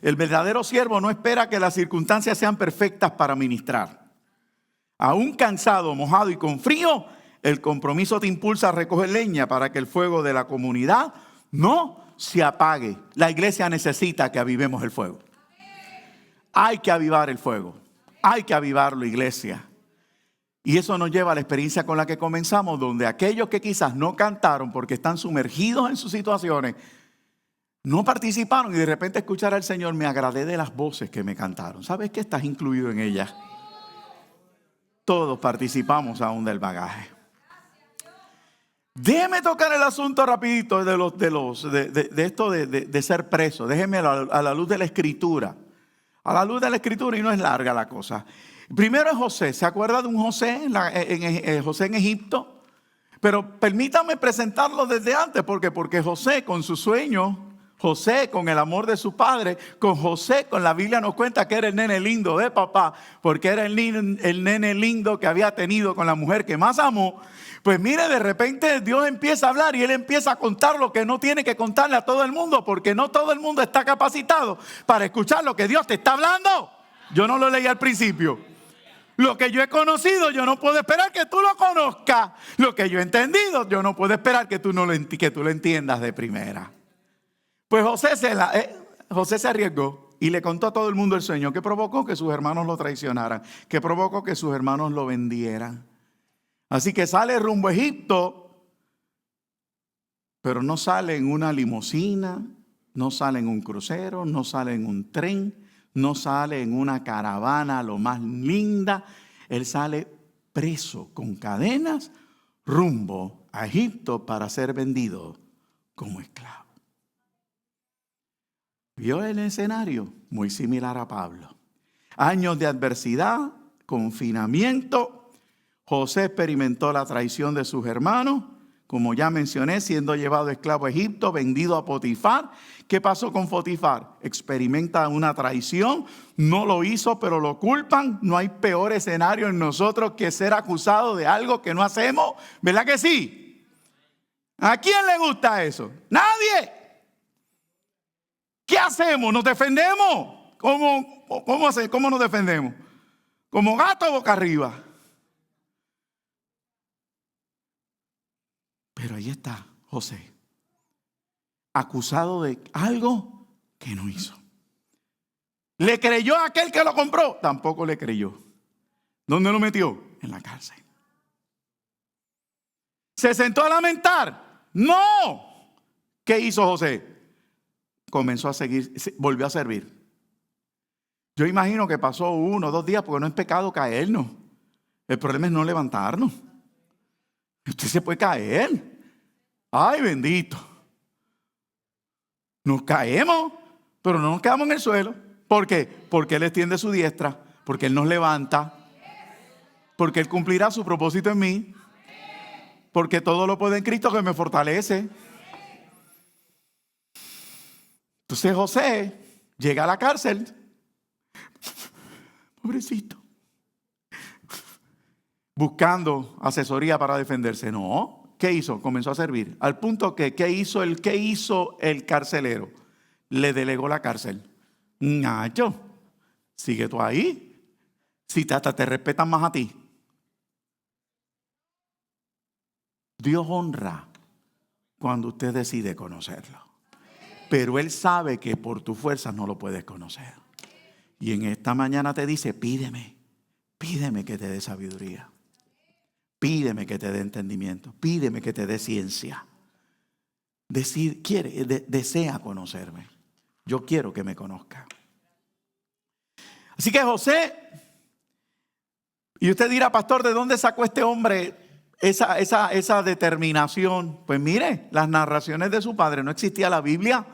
El verdadero siervo no espera que las circunstancias sean perfectas para ministrar. Aún cansado, mojado y con frío, el compromiso te impulsa a recoger leña para que el fuego de la comunidad no se apague. La iglesia necesita que avivemos el fuego. Hay que avivar el fuego. Hay que avivarlo, iglesia. Y eso nos lleva a la experiencia con la que comenzamos, donde aquellos que quizás no cantaron porque están sumergidos en sus situaciones, no participaron y de repente escuchar al Señor, me agradé de las voces que me cantaron. ¿Sabes que estás incluido en ellas? Todos participamos aún del bagaje. Déjeme tocar el asunto rapidito de esto de ser preso. Déjeme a la luz de la Escritura. A la luz de la Escritura, y no es larga la cosa. Primero es José. ¿Se acuerda de un José José en Egipto? Pero permítame presentarlo desde antes. Porque José con su sueño, José con el amor de su padre, con José, con la Biblia nos cuenta que era el nene lindo de papá, porque era el nene lindo que había tenido con la mujer que más amó. Pues mire, de repente Dios empieza a hablar y Él empieza a contar lo que no tiene que contarle a todo el mundo, porque no todo el mundo está capacitado para escuchar lo que Dios te está hablando. Yo no lo leí al principio. Lo que yo he conocido, yo no puedo esperar que tú lo conozcas. Lo que yo he entendido, yo no puedo esperar que tú lo entiendas de primera. Pues José se arriesgó y le contó a todo el mundo el sueño, que provocó que sus hermanos lo traicionaran, que provocó que sus hermanos lo vendieran. Así que sale rumbo a Egipto, pero no sale en una limusina, no sale en un crucero, no sale en un tren, no sale en una caravana lo más linda. Él sale preso con cadenas rumbo a Egipto para ser vendido como esclavo. Vio el escenario muy similar a Pablo. Años de adversidad, confinamiento. José experimentó la traición de sus hermanos. Como ya mencioné, siendo llevado esclavo a Egipto, vendido a Potifar. ¿Qué pasó con Potifar? Experimenta una traición, no lo hizo, pero lo culpan. No hay peor escenario en nosotros que ser acusado de algo que no hacemos. ¿Verdad que sí? ¿A quién le gusta eso? ¡Nadie! ¿Qué hacemos? ¿Nos defendemos? ¿Cómo nos defendemos? ¿Como gato boca arriba? Pero ahí está José, acusado de algo que no hizo. ¿Le creyó a aquel que lo compró? Tampoco le creyó. ¿Dónde lo metió? En la cárcel. ¿Se sentó a lamentar? No. ¿Qué hizo José? Comenzó a seguir, volvió a servir. Yo imagino que pasó 1 o 2 días, porque no es pecado caernos. El problema es no levantarnos. Usted se puede caer. Ay, bendito. Nos caemos, pero no nos quedamos en el suelo. ¿Por qué? Porque Él extiende su diestra, porque Él nos levanta, porque Él cumplirá su propósito en mí, porque todo lo puede en Cristo que me fortalece. Entonces José llega a la cárcel, pobrecito, buscando asesoría para defenderse. No, ¿qué hizo? Comenzó a servir. Al punto que, ¿qué hizo el carcelero? Le delegó la cárcel. Nacho, sigue tú ahí. Si hasta te respetan más a ti. Dios honra cuando usted decide conocerlo. Pero Él sabe que por tus fuerzas no lo puedes conocer. Y en esta mañana te dice, pídeme que te dé sabiduría. Pídeme que te dé entendimiento. Pídeme que te dé ciencia. Desea conocerme. Yo quiero que me conozca. Así que José Y usted dirá, pastor, ¿de dónde sacó este hombre esa determinación? Pues mire, las narraciones de su padre. No existía la Biblia,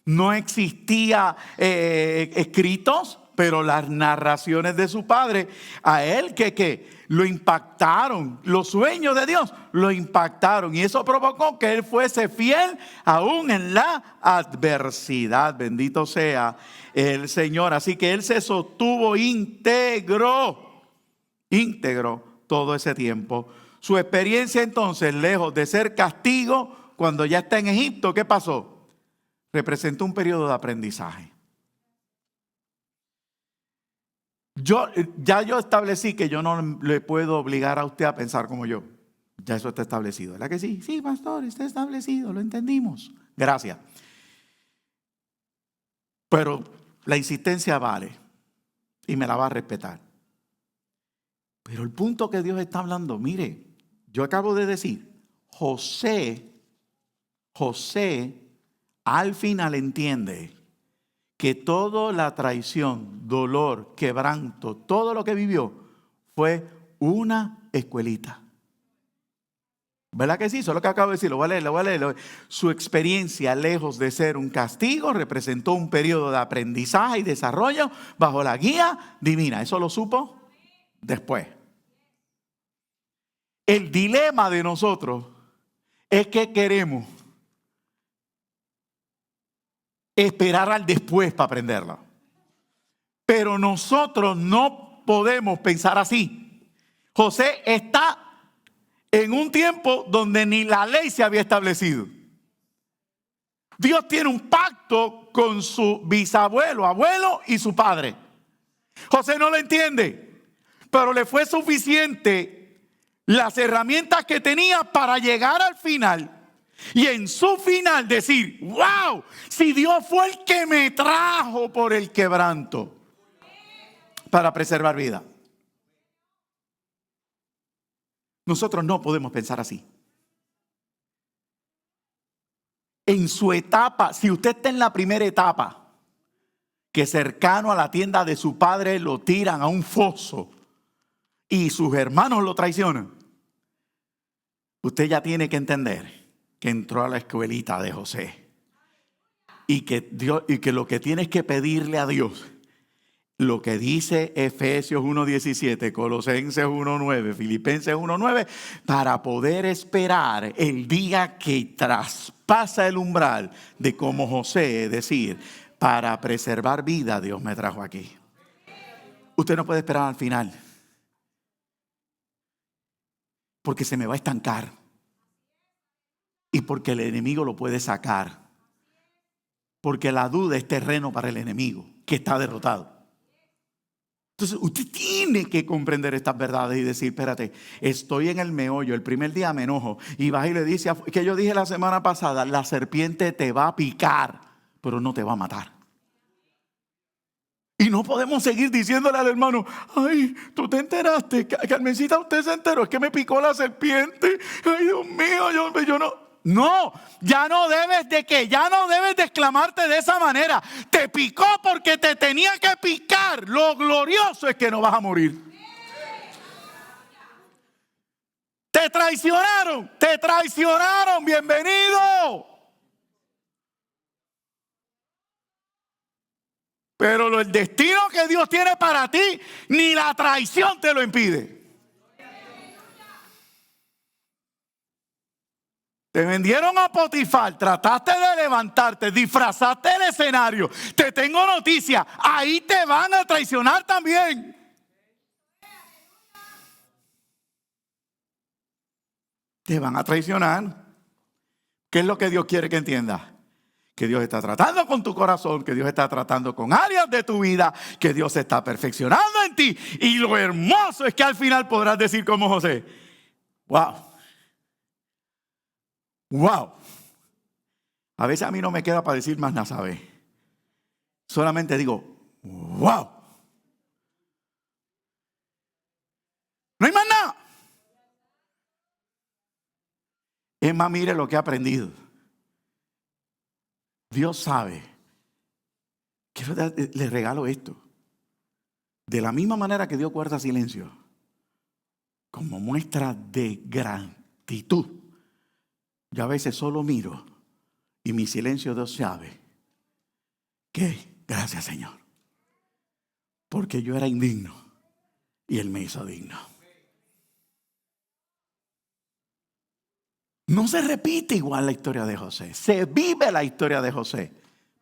no existía escritos, pero las narraciones de su padre, a él que lo impactaron, los sueños de Dios lo impactaron. Y eso provocó que él fuese fiel aún en la adversidad. Bendito sea el Señor. Así que él se sostuvo íntegro todo ese tiempo. Su experiencia entonces, lejos de ser castigo, cuando ya está en Egipto, ¿qué pasó? Representó un periodo de aprendizaje. Yo establecí que yo no le puedo obligar a usted a pensar como yo. Ya eso está establecido, ¿verdad que sí? Sí, pastor, está establecido, lo entendimos. Gracias. Pero la insistencia vale y me la va a respetar. Pero el punto que Dios está hablando, mire, yo acabo de decir, José al final entiende que toda la traición, dolor, quebranto, todo lo que vivió fue una escuelita. ¿Verdad que sí? Eso es lo que acabo de decir, lo voy a leer. Su experiencia, lejos de ser un castigo, representó un periodo de aprendizaje y desarrollo bajo la guía divina. Eso lo supo después. El dilema de nosotros es que queremos esperar al después para aprenderlo. Pero nosotros no podemos pensar así. José está en un tiempo donde ni la ley se había establecido. Dios tiene un pacto con su bisabuelo, abuelo y su padre. José no lo entiende, pero le fue suficiente las herramientas que tenía para llegar al final. Y en su final decir, wow, si Dios fue el que me trajo por el quebranto para preservar vida. Nosotros no podemos pensar así. En su etapa, si usted está en la primera etapa, que cercano a la tienda de su padre lo tiran a un foso y sus hermanos lo traicionan, usted ya tiene que entender que entró a la escuelita de José y que lo que tienes que pedirle a Dios, lo que dice Efesios 1:17, Colosenses 1:9, Filipenses 1:9, para poder esperar el día que traspasa el umbral de como José, es decir, para preservar vida, Dios me trajo aquí. Usted no puede esperar al final, porque se me va a estancar y porque el enemigo lo puede sacar, porque la duda es terreno para el enemigo que está derrotado. Entonces usted tiene que comprender estas verdades y decir, espérate, estoy en el meollo, el primer día me enojo y vas y le dice, que yo dije la semana pasada, la serpiente te va a picar, pero no te va a matar. Y no podemos seguir diciéndole al hermano, ay, tú te enteraste, Carmencita, usted se enteró, es que me picó la serpiente, ay Dios mío, yo no. No, ya no debes de exclamarte de esa manera. Te picó porque te tenía que picar. Lo glorioso es que no vas a morir. Te traicionaron, bienvenido. Pero el destino que Dios tiene para ti, ni la traición te lo impide. Te vendieron a Potifar, trataste de levantarte, disfrazaste el escenario. Te tengo noticia, ahí te van a traicionar también. Te van a traicionar. ¿Qué es lo que Dios quiere que entiendas? Que Dios está tratando con tu corazón, que Dios está tratando con áreas de tu vida, que Dios se está perfeccionando en ti. Y lo hermoso es que al final podrás decir como José, wow. A veces a mí no me queda para decir más nada, ¿sabes? Solamente digo, wow. No hay más nada. Es más, mire lo que he aprendido. Dios sabe. Le regalo esto. De la misma manera que Dios guarda silencio, como muestra de gratitud, yo a veces solo miro y mi silencio Dios sabe que gracias Señor, porque yo era indigno y Él me hizo digno. No se repite igual la historia de José, se vive la historia de José,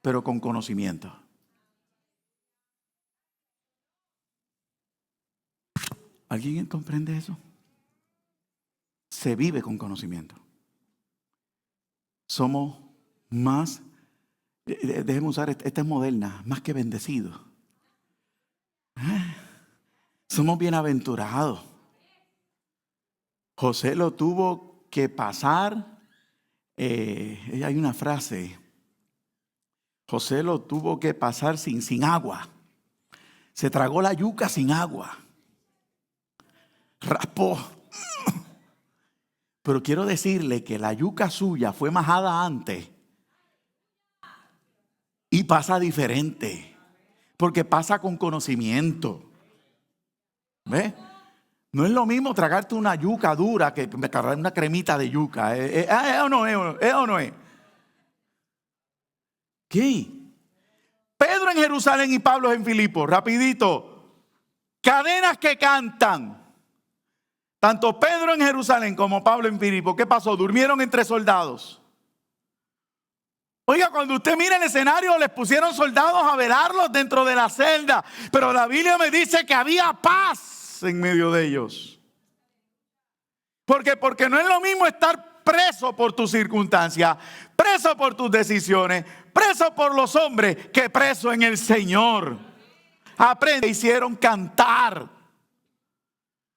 pero con conocimiento. ¿Alguien comprende eso? Se vive con conocimiento. Somos más, déjeme usar, esta es moderna, más que bendecidos. Somos bienaventurados. José lo tuvo que pasar, hay una frase, José lo tuvo que pasar sin agua. Se tragó la yuca sin agua. Raspó. Pero quiero decirle que la yuca suya fue majada antes y pasa diferente, porque pasa con conocimiento. ¿Ves? No es lo mismo tragarte una yuca dura que cargar una cremita de yuca. ¿Es o no es? ¿Es o no es? ¿Qué? Pedro en Jerusalén y Pablo en Filipos. Rapidito. Cadenas que cantan. Tanto Pedro en Jerusalén como Pablo en Filipos. ¿Qué pasó? Durmieron entre soldados. Oiga, cuando usted mira el escenario, les pusieron soldados a velarlos dentro de la celda. Pero la Biblia me dice que había paz en medio de ellos. Porque no es lo mismo estar preso por tus circunstancias, preso por tus decisiones, preso por los hombres, que preso en el Señor. Aprende, hicieron cantar.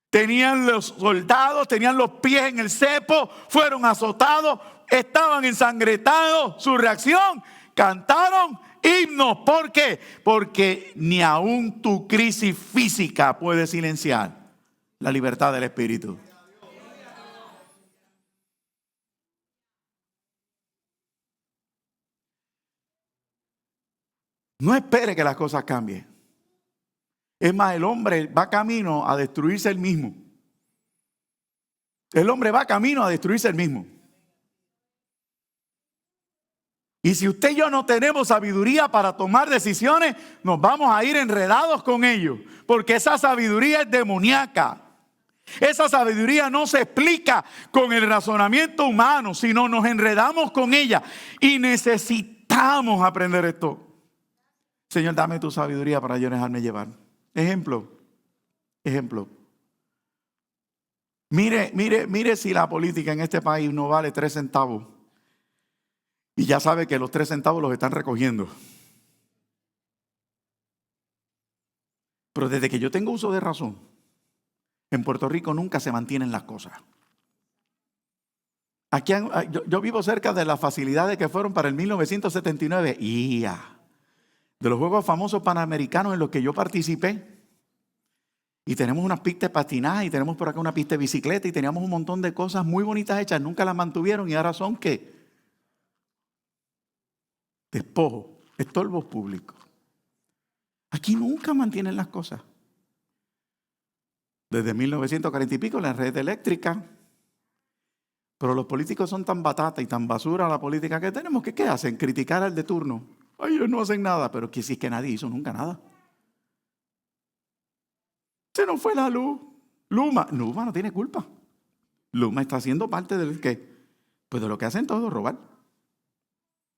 Tenían los soldados, tenían los pies en el cepo, fueron azotados, estaban ensangrentados. Su reacción, cantaron himnos. ¿Por qué? Porque ni aún tu crisis física puede silenciar la libertad del Espíritu. No espere que las cosas cambien. Es más, el hombre va camino a destruirse él mismo. El hombre va camino a destruirse él mismo. Y si usted y yo no tenemos sabiduría para tomar decisiones, nos vamos a ir enredados con ellos. Porque esa sabiduría es demoníaca. Esa sabiduría no se explica con el razonamiento humano, sino nos enredamos con ella. Y necesitamos aprender esto. Señor, dame tu sabiduría para yo dejarme llevar. Ejemplo. Mire si la política en este país no vale 3 centavos. Y ya sabe que los 3 centavos los están recogiendo. Pero desde que yo tengo uso de razón, en Puerto Rico nunca se mantienen las cosas. Aquí yo vivo cerca de las facilidades que fueron para el 1979. De los Juegos Famosos Panamericanos en los que yo participé. Y tenemos unas pistas de patinaje y tenemos por acá una pista de bicicleta y teníamos un montón de cosas muy bonitas hechas. Nunca las mantuvieron y ahora son ¿qué? Despojos, estorbos públicos. Aquí nunca mantienen las cosas. Desde 1940 y pico la red eléctrica. Pero los políticos son tan batata y tan basura la política que tenemos que ¿qué hacen? Criticar al de turno. Ay, ellos no hacen nada, pero que sí es que nadie hizo nunca nada. Se nos fue la luz. Luma no tiene culpa. Luma está siendo parte del ¿qué? Pues de lo que hacen todos, robar.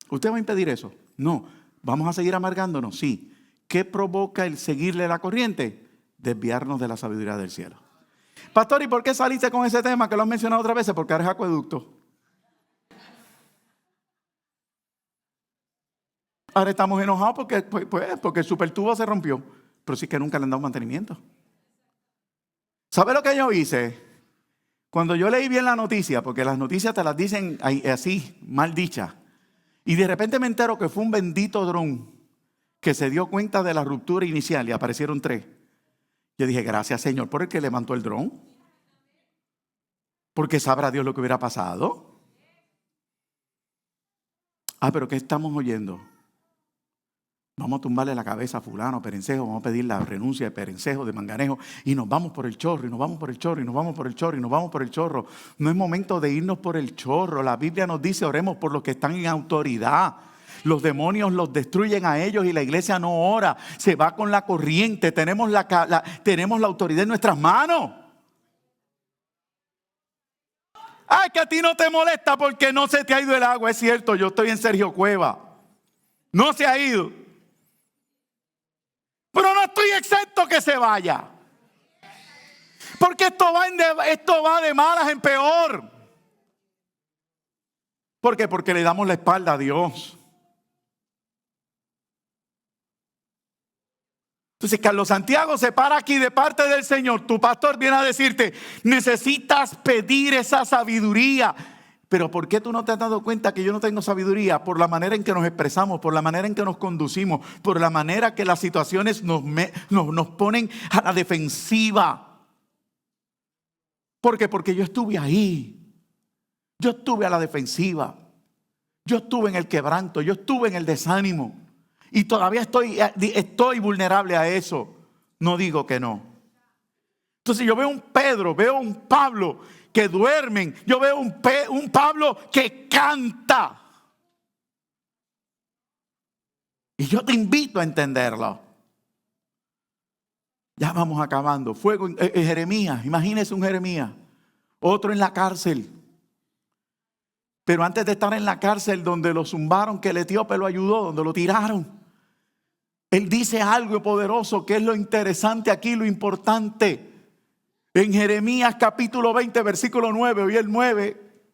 ¿Usted va a impedir eso? No. ¿Vamos a seguir amargándonos? Sí. ¿Qué provoca el seguirle la corriente? Desviarnos de la sabiduría del cielo. Pastor, ¿y por qué saliste con ese tema que lo han mencionado otras veces? Porque ahora es acueducto. Ahora estamos enojados porque el supertubo se rompió. Pero sí que nunca le han dado mantenimiento. ¿Sabe lo que yo hice? Cuando yo leí bien la noticia, porque las noticias te las dicen así, mal dichas, y de repente me entero que fue un bendito dron que se dio cuenta de la ruptura inicial y aparecieron 3. Yo dije, gracias Señor por el que levantó el dron. Porque sabrá Dios lo que hubiera pasado. Pero ¿qué estamos oyendo? Vamos a tumbarle la cabeza a fulano, Perencejo, vamos a pedir la renuncia de Perencejo, de Manganejo, y nos vamos por el chorro, y nos vamos por el chorro, y nos vamos por el chorro, y nos vamos por el chorro. No es momento de irnos por el chorro. La Biblia nos dice, oremos por los que están en autoridad. Los demonios los destruyen a ellos y la iglesia no ora. Se va con la corriente. Tenemos la autoridad en nuestras manos. Ay, que a ti no te molesta porque no se te ha ido el agua. Es cierto, yo estoy en Sergio Cueva. No se ha ido. Pero no estoy exento que se vaya. Porque esto va de malas en peor. ¿Por qué? Porque le damos la espalda a Dios. Entonces Carlos Santiago se para aquí de parte del Señor. Tu pastor viene a decirte, necesitas pedir esa sabiduría. Pero ¿por qué tú no te has dado cuenta que yo no tengo sabiduría? Por la manera en que nos expresamos, por la manera en que nos conducimos, por la manera que las situaciones nos ponen a la defensiva. ¿Por qué? Porque yo estuve ahí. Yo estuve a la defensiva. Yo estuve en el quebranto. Yo estuve en el desánimo. Y todavía estoy vulnerable a eso. No digo que no. Entonces yo veo un Pedro, veo un Pablo que duermen. Yo veo un Pablo que canta. Y yo te invito a entenderlo. Ya vamos acabando. Fuego en Jeremías. Imagínese un Jeremías. Otro en la cárcel. Pero antes de estar en la cárcel donde lo zumbaron, que el etíope lo ayudó, donde lo tiraron. Él dice algo poderoso que es lo interesante aquí, lo importante. En Jeremías capítulo 20, versículo 9, hoy el 9.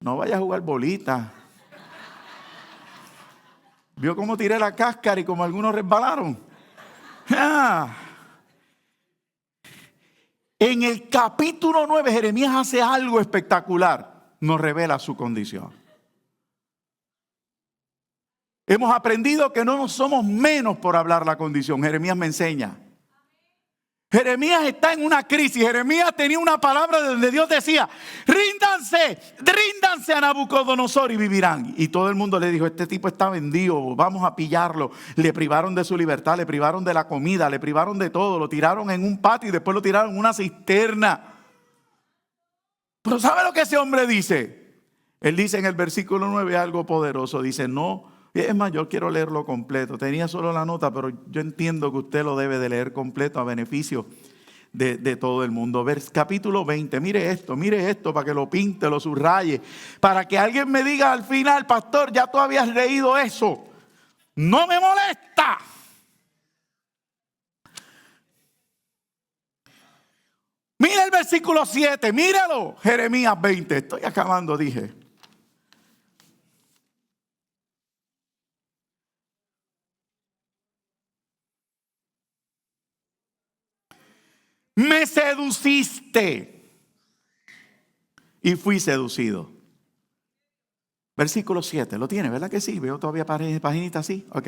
No vaya a jugar bolita. ¿Vio cómo tiré la cáscara y como algunos resbalaron? En el capítulo 9, Jeremías hace algo espectacular. Nos revela su condición. Hemos aprendido que no nos somos menos por hablar la condición. Jeremías me enseña. Jeremías está en una crisis. Jeremías tenía una palabra donde Dios decía, ríndanse a Nabucodonosor y vivirán. Y todo el mundo le dijo, este tipo está vendido, vamos a pillarlo. Le privaron de su libertad, le privaron de la comida, le privaron de todo. Lo tiraron en un patio y después lo tiraron en una cisterna. Pero ¿sabe lo que ese hombre dice? Él dice en el versículo 9 algo poderoso. Dice, no. Es más, yo quiero leerlo completo. Tenía solo la nota, pero yo entiendo que usted lo debe de leer completo a beneficio de todo el mundo. Capítulo 20, mire esto para que lo pinte, lo subraye. Para que alguien me diga al final, pastor, ya tú habías leído eso. No me molesta. Mira el versículo 7, míralo. Jeremías 20, estoy acabando, dije. Me seduciste y fui seducido. Versículo 7, lo tiene, ¿verdad que sí? Veo todavía paginita así. Ok.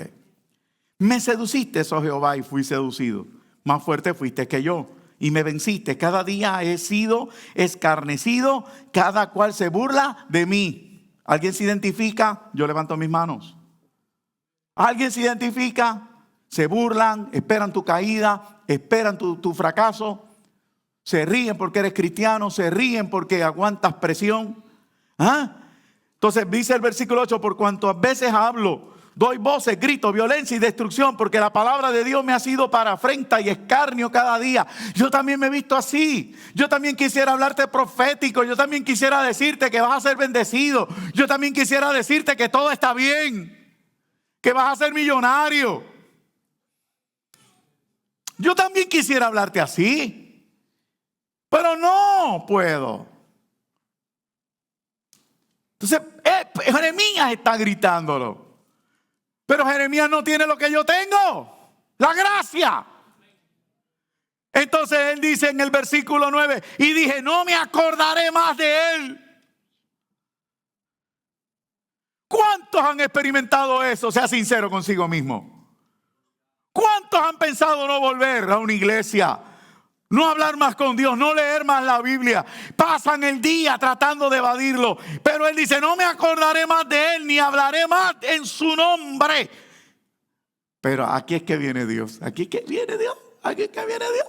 Me seduciste, oh Jehová, y fui seducido. Más fuerte fuiste que yo y me venciste. Cada día he sido escarnecido, cada cual se burla de mí. ¿Alguien se identifica? Yo levanto mis manos. ¿Alguien se identifica? Se burlan, esperan tu caída, esperan tu fracaso. Se ríen porque eres cristiano, se ríen porque aguantas presión. Entonces dice el versículo 8, por cuantas veces hablo, doy voces, grito, violencia y destrucción, porque la palabra de Dios me ha sido para afrenta y escarnio cada día. Yo también me he visto así. Yo también quisiera hablarte profético. Yo también quisiera decirte que vas a ser bendecido. Yo también quisiera decirte que todo está bien, que vas a ser millonario. Yo también quisiera hablarte así, pero no puedo. Entonces, Jeremías está gritándolo. Pero Jeremías no tiene lo que yo tengo, la gracia. Entonces él dice en el versículo 9, y dije, no me acordaré más de él. ¿Cuántos han experimentado eso? Sea sincero consigo mismo. ¿Cuántos han pensado no volver a una iglesia? No hablar más con Dios, no leer más la Biblia. Pasan el día tratando de evadirlo. Pero él dice, no me acordaré más de él, ni hablaré más en su nombre. Pero aquí es que viene Dios. Aquí es que viene Dios. Aquí es que viene Dios.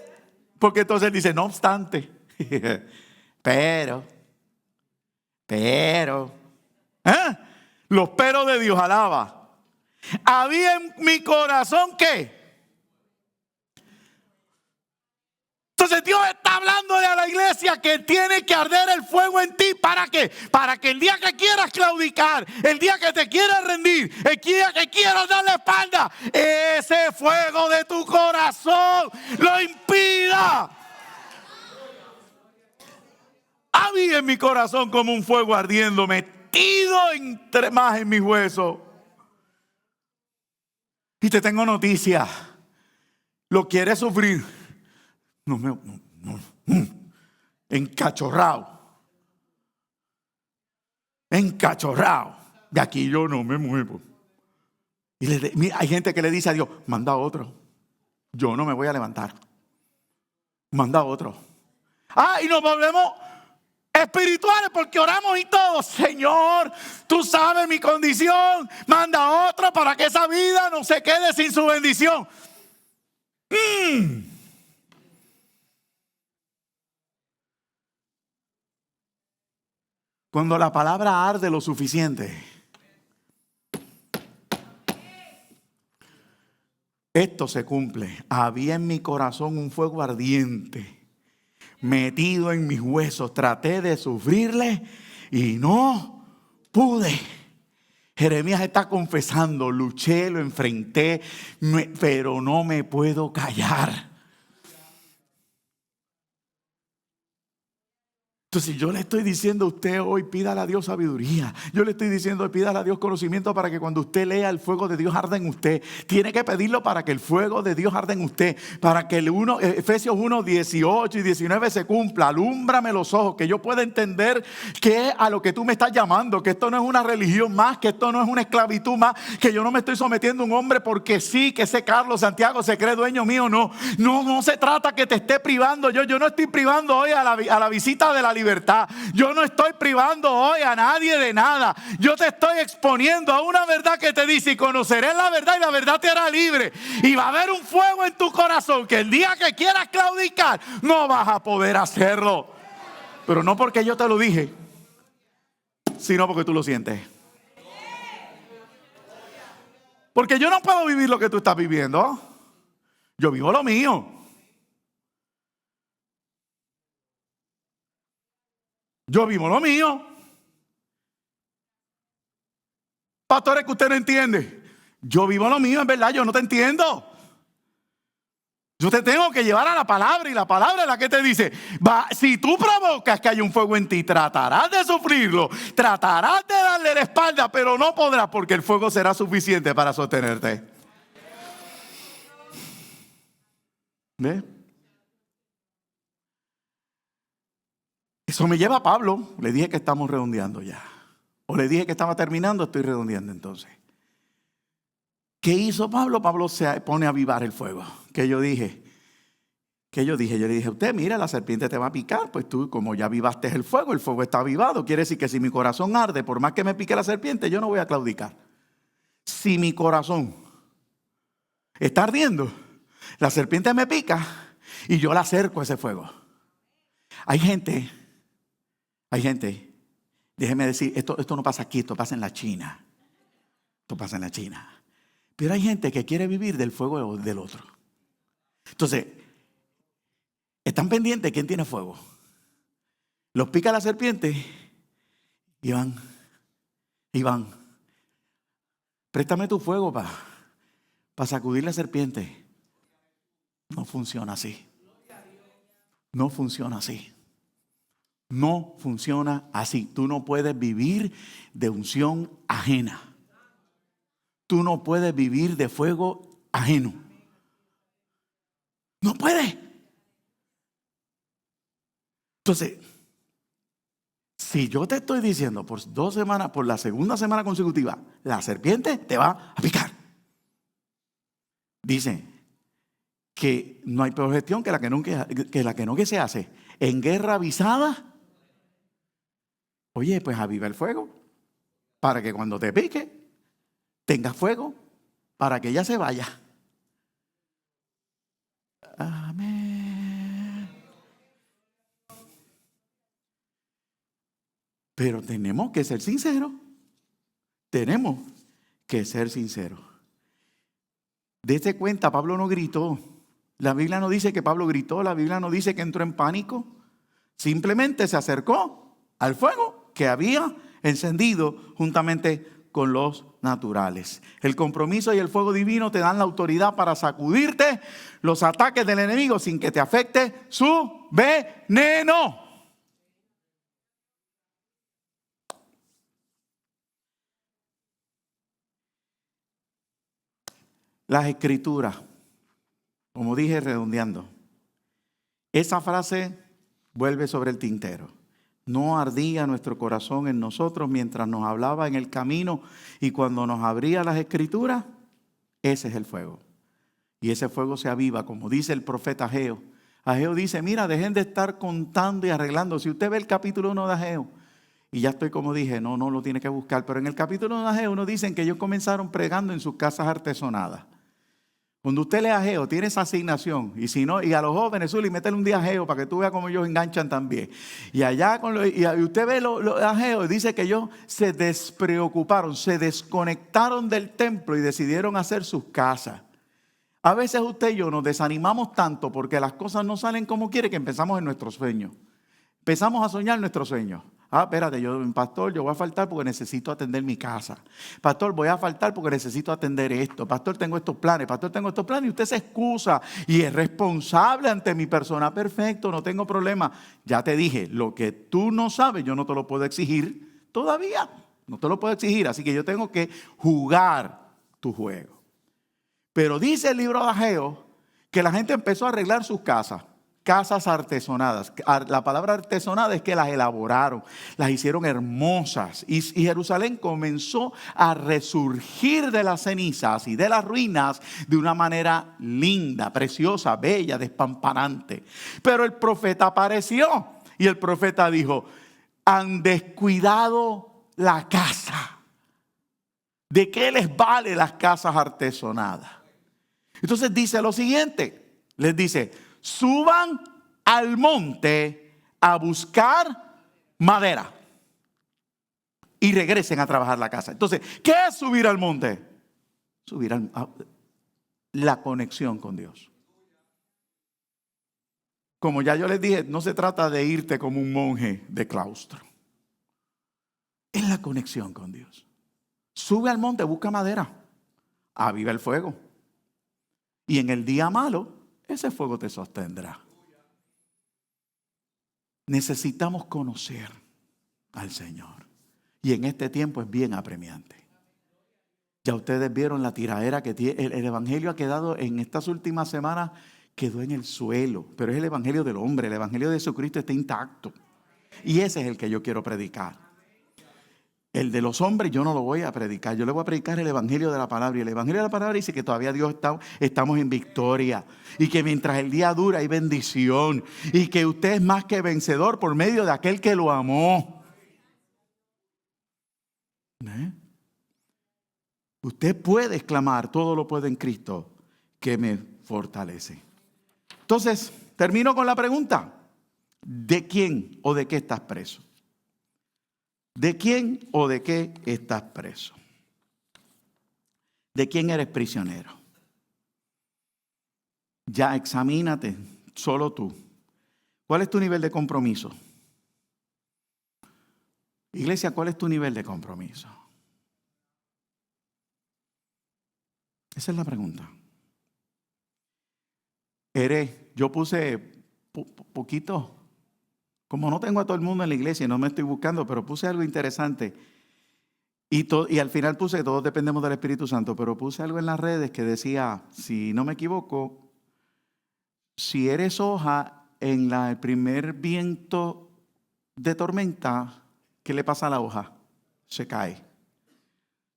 Porque entonces él dice, no obstante. Pero. ¿Eh? Los peros de Dios, alaba. Había en mi corazón ¿qué? Entonces Dios está hablándole a la iglesia que tiene que arder el fuego en ti. ¿Para qué? Para que el día que quieras claudicar, el día que te quieras rendir, el día que quieras dar la espalda, ese fuego de tu corazón lo impida. Había en mi corazón como un fuego ardiendo, metido entre más en mis huesos. Y te tengo noticia. ¿Lo quieres sufrir? No. Encachorrado. De aquí yo no me muevo. Y mira, hay gente que le dice a Dios, manda otro. Yo no me voy a levantar. Manda otro. Y nos volvemos espirituales porque oramos y todo. Señor, tú sabes mi condición. Manda otro para que esa vida no se quede sin su bendición. Cuando la palabra arde lo suficiente, esto se cumple. Había en mi corazón un fuego ardiente, metido en mis huesos. Traté de sufrirle y no pude. Jeremías está confesando, luché, lo enfrenté, pero no me puedo callar. Entonces yo le estoy diciendo a usted hoy, pídale a Dios sabiduría. Yo le estoy diciendo, pídale a Dios conocimiento para que cuando usted lea el fuego de Dios arda en usted. Tiene que pedirlo para que el fuego de Dios arda en usted. Para que Efesios 1, 18 y 19 se cumpla. Alúmbrame los ojos, que yo pueda entender qué es a lo que tú me estás llamando. Que esto no es una religión más, que esto no es una esclavitud más. Que yo no me estoy sometiendo a un hombre porque sí, que ese Carlos Santiago se cree dueño mío. No se trata que te esté privando. Yo no estoy privando hoy a la visita de la libertad. Yo no estoy privando hoy a nadie de nada. Yo te estoy exponiendo a una verdad que te dice: y conocerás la verdad y la verdad te hará libre. Y va a haber un fuego en tu corazón que el día que quieras claudicar no vas a poder hacerlo. Pero no porque yo te lo dije, sino porque tú lo sientes. Porque yo no puedo vivir lo que tú estás viviendo. Yo vivo lo mío. Yo vivo lo mío. Pastores, que usted no entiende. Yo vivo lo mío, en verdad, yo no te entiendo. Yo te tengo que llevar a la palabra, y la palabra es la que te dice: si tú provocas que haya un fuego en ti, tratarás de sufrirlo, tratarás de darle la espalda, pero no podrás, porque el fuego será suficiente para sostenerte. ¿Ves? Eso me lleva a Pablo. Le dije que estamos redondeando ya. O le dije que estaba terminando, estoy redondeando entonces. ¿Qué hizo Pablo? Pablo se pone a avivar el fuego. Yo le dije, usted, mira, la serpiente te va a picar. Pues tú, como ya avivaste el fuego está avivado. Quiere decir que si mi corazón arde, por más que me pique la serpiente, yo no voy a claudicar. Si mi corazón está ardiendo, la serpiente me pica y yo la acerco a ese fuego. Hay gente, déjeme decir, esto no pasa aquí, esto pasa en la China. Pero hay gente que quiere vivir del fuego del otro. Entonces, están pendientes de quién tiene fuego. Los pica la serpiente y van. Préstame tu fuego para sacudir la serpiente. No funciona así. No funciona así. Tú no puedes vivir de unción ajena. Tú no puedes vivir de fuego ajeno. No puedes. Entonces, si yo te estoy diciendo por 2 semanas, por la segunda semana consecutiva, la serpiente te va a picar. Dice que no hay peor gestión que la que no se hace. En guerra avisada, oye, pues aviva el fuego para que cuando te pique tengas fuego para que ella se vaya. Amén. Pero tenemos que ser sinceros. Tenemos que ser sinceros. Dese cuenta, Pablo no gritó. La Biblia no dice que Pablo gritó, la Biblia no dice que entró en pánico. Simplemente se acercó al fuego que había encendido juntamente con los naturales. El compromiso y el fuego divino te dan la autoridad para sacudirte los ataques del enemigo sin que te afecte su veneno. Las escrituras, como dije redondeando, esa frase vuelve sobre el tintero. No ardía nuestro corazón en nosotros mientras nos hablaba en el camino y cuando nos abría las escrituras, ese es el fuego. Y ese fuego se aviva, como dice el profeta Ageo. Ageo dice, mira, dejen de estar contando y arreglando. Si usted ve el capítulo 1 de Ageo, y ya estoy como dije, no lo tiene que buscar, pero en el capítulo 1 de Ageo nos dicen que ellos comenzaron pregando en sus casas artesonadas. Cuando usted lee Ageo, tiene esa asignación. Y si no, y a los jóvenes, Zuli, métele un día Ageo para que tú veas cómo ellos enganchan también. Y allá, y usted ve los Ageo, dice que ellos se despreocuparon, se desconectaron del templo y decidieron hacer sus casas. A veces usted y yo nos desanimamos tanto porque las cosas no salen como quiere que empezamos en nuestros sueños. Empezamos a soñar nuestros sueños. Espérate, pastor, yo voy a faltar porque necesito atender mi casa. Pastor, voy a faltar porque necesito atender esto. Pastor, tengo estos planes. Pastor, tengo estos planes. Y usted se excusa y es responsable ante mi persona. Perfecto, no tengo problema. Ya te dije, lo que tú no sabes, yo no te lo puedo exigir todavía. No te lo puedo exigir. Así que yo tengo que jugar tu juego. Pero dice el libro de Ageo que la gente empezó a arreglar sus casas. Casas artesonadas. La palabra artesonada es que las elaboraron, las hicieron hermosas. Y Jerusalén comenzó a resurgir de las cenizas y de las ruinas de una manera linda, preciosa, bella, despampanante. Pero el profeta apareció y el profeta dijo, han descuidado la casa. ¿De qué les vale las casas artesonadas? Entonces dice lo siguiente, les dice, suban al monte a buscar madera y regresen a trabajar la casa. Entonces, ¿qué es subir al monte? Subir a la conexión con Dios. Como ya yo les dije, no se trata de irte como un monje de claustro. Es la conexión con Dios. Sube al monte, busca madera, aviva el fuego. Y en el día malo, ese fuego te sostendrá. Necesitamos conocer al Señor. Y en este tiempo es bien apremiante. Ya ustedes vieron la tiradera que tiene. El evangelio ha quedado en estas últimas semanas, quedó en el suelo. Pero es el evangelio del hombre. El evangelio de Jesucristo está intacto. Y ese es el que yo quiero predicar. El de los hombres yo no lo voy a predicar. Yo le voy a predicar el evangelio de la palabra. Y el evangelio de la palabra dice que todavía estamos en victoria. Y que mientras el día dura hay bendición. Y que usted es más que vencedor por medio de aquel que lo amó. Usted puede exclamar, todo lo puede en Cristo que me fortalece. Entonces, termino con la pregunta. ¿De quién o de qué estás preso? ¿De quién o de qué estás preso? ¿De quién eres prisionero? Ya examínate, solo tú. ¿Cuál es tu nivel de compromiso? Iglesia, ¿cuál es tu nivel de compromiso? Esa es la pregunta. Yo puse poquito. Como no tengo a todo el mundo en la iglesia y no me estoy buscando, pero puse algo interesante. Y al final puse, todos dependemos del Espíritu Santo, pero puse algo en las redes que decía, si no me equivoco, si eres hoja en el primer viento de tormenta, ¿qué le pasa a la hoja? Se cae.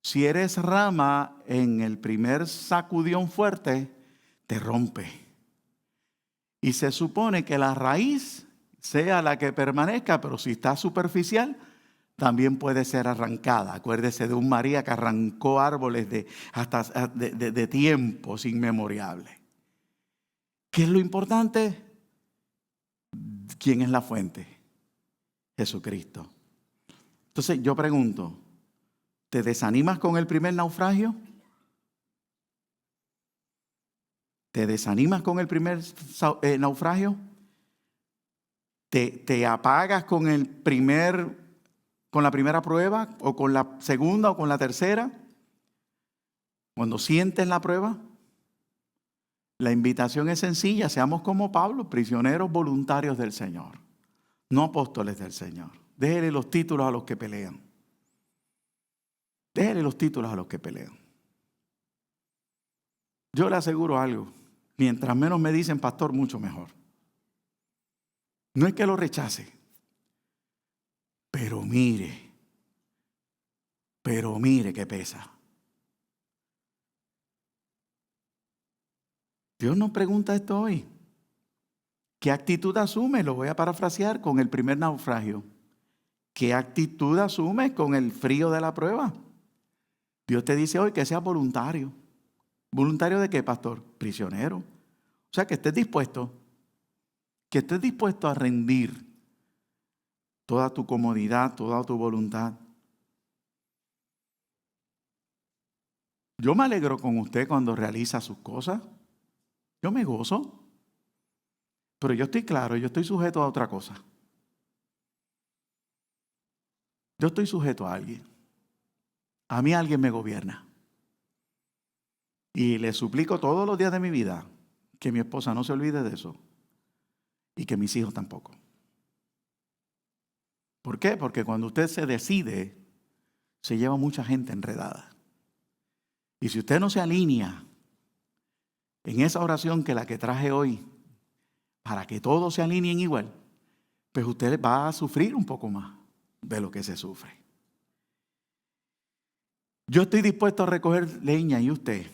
Si eres rama en el primer sacudión fuerte, te rompe. Y se supone que la raíz sea la que permanezca, pero si está superficial, también puede ser arrancada. Acuérdese de un María que arrancó árboles de tiempos inmemorables. ¿Qué es lo importante? ¿Quién es la fuente? Jesucristo. Entonces yo pregunto, ¿te desanimas con el primer naufragio? ¿Te desanimas con el primer naufragio? ¿Te apagas con la primera prueba, o con la segunda, o con la tercera? Cuando sientes la prueba, la invitación es sencilla: seamos como Pablo, prisioneros voluntarios del Señor, no apóstoles del Señor. Déjele los títulos a los que pelean. Déjele los títulos a los que pelean. Yo le aseguro algo: mientras menos me dicen pastor, mucho mejor. No es que lo rechace, pero mire que pesa. Dios nos pregunta esto hoy: ¿qué actitud asume? Lo voy a parafrasear con el primer naufragio. ¿Qué actitud asume con el frío de la prueba? Dios te dice hoy que seas voluntario. ¿Voluntario de qué, pastor? Prisionero. O sea, que estés dispuesto a rendir toda tu comodidad, toda tu voluntad. Yo me alegro con usted cuando realiza sus cosas. Yo me gozo. Pero yo estoy claro, yo estoy sujeto a otra cosa. Yo estoy sujeto a alguien. A mí alguien me gobierna. Y le suplico todos los días de mi vida que mi esposa no se olvide de eso. Y que mis hijos tampoco. ¿Por qué? Porque cuando usted se decide, se lleva mucha gente enredada. Y si usted no se alinea en esa oración que la que traje hoy, para que todos se alineen igual, pues usted va a sufrir un poco más de lo que se sufre. Yo estoy dispuesto a recoger leña, y usted,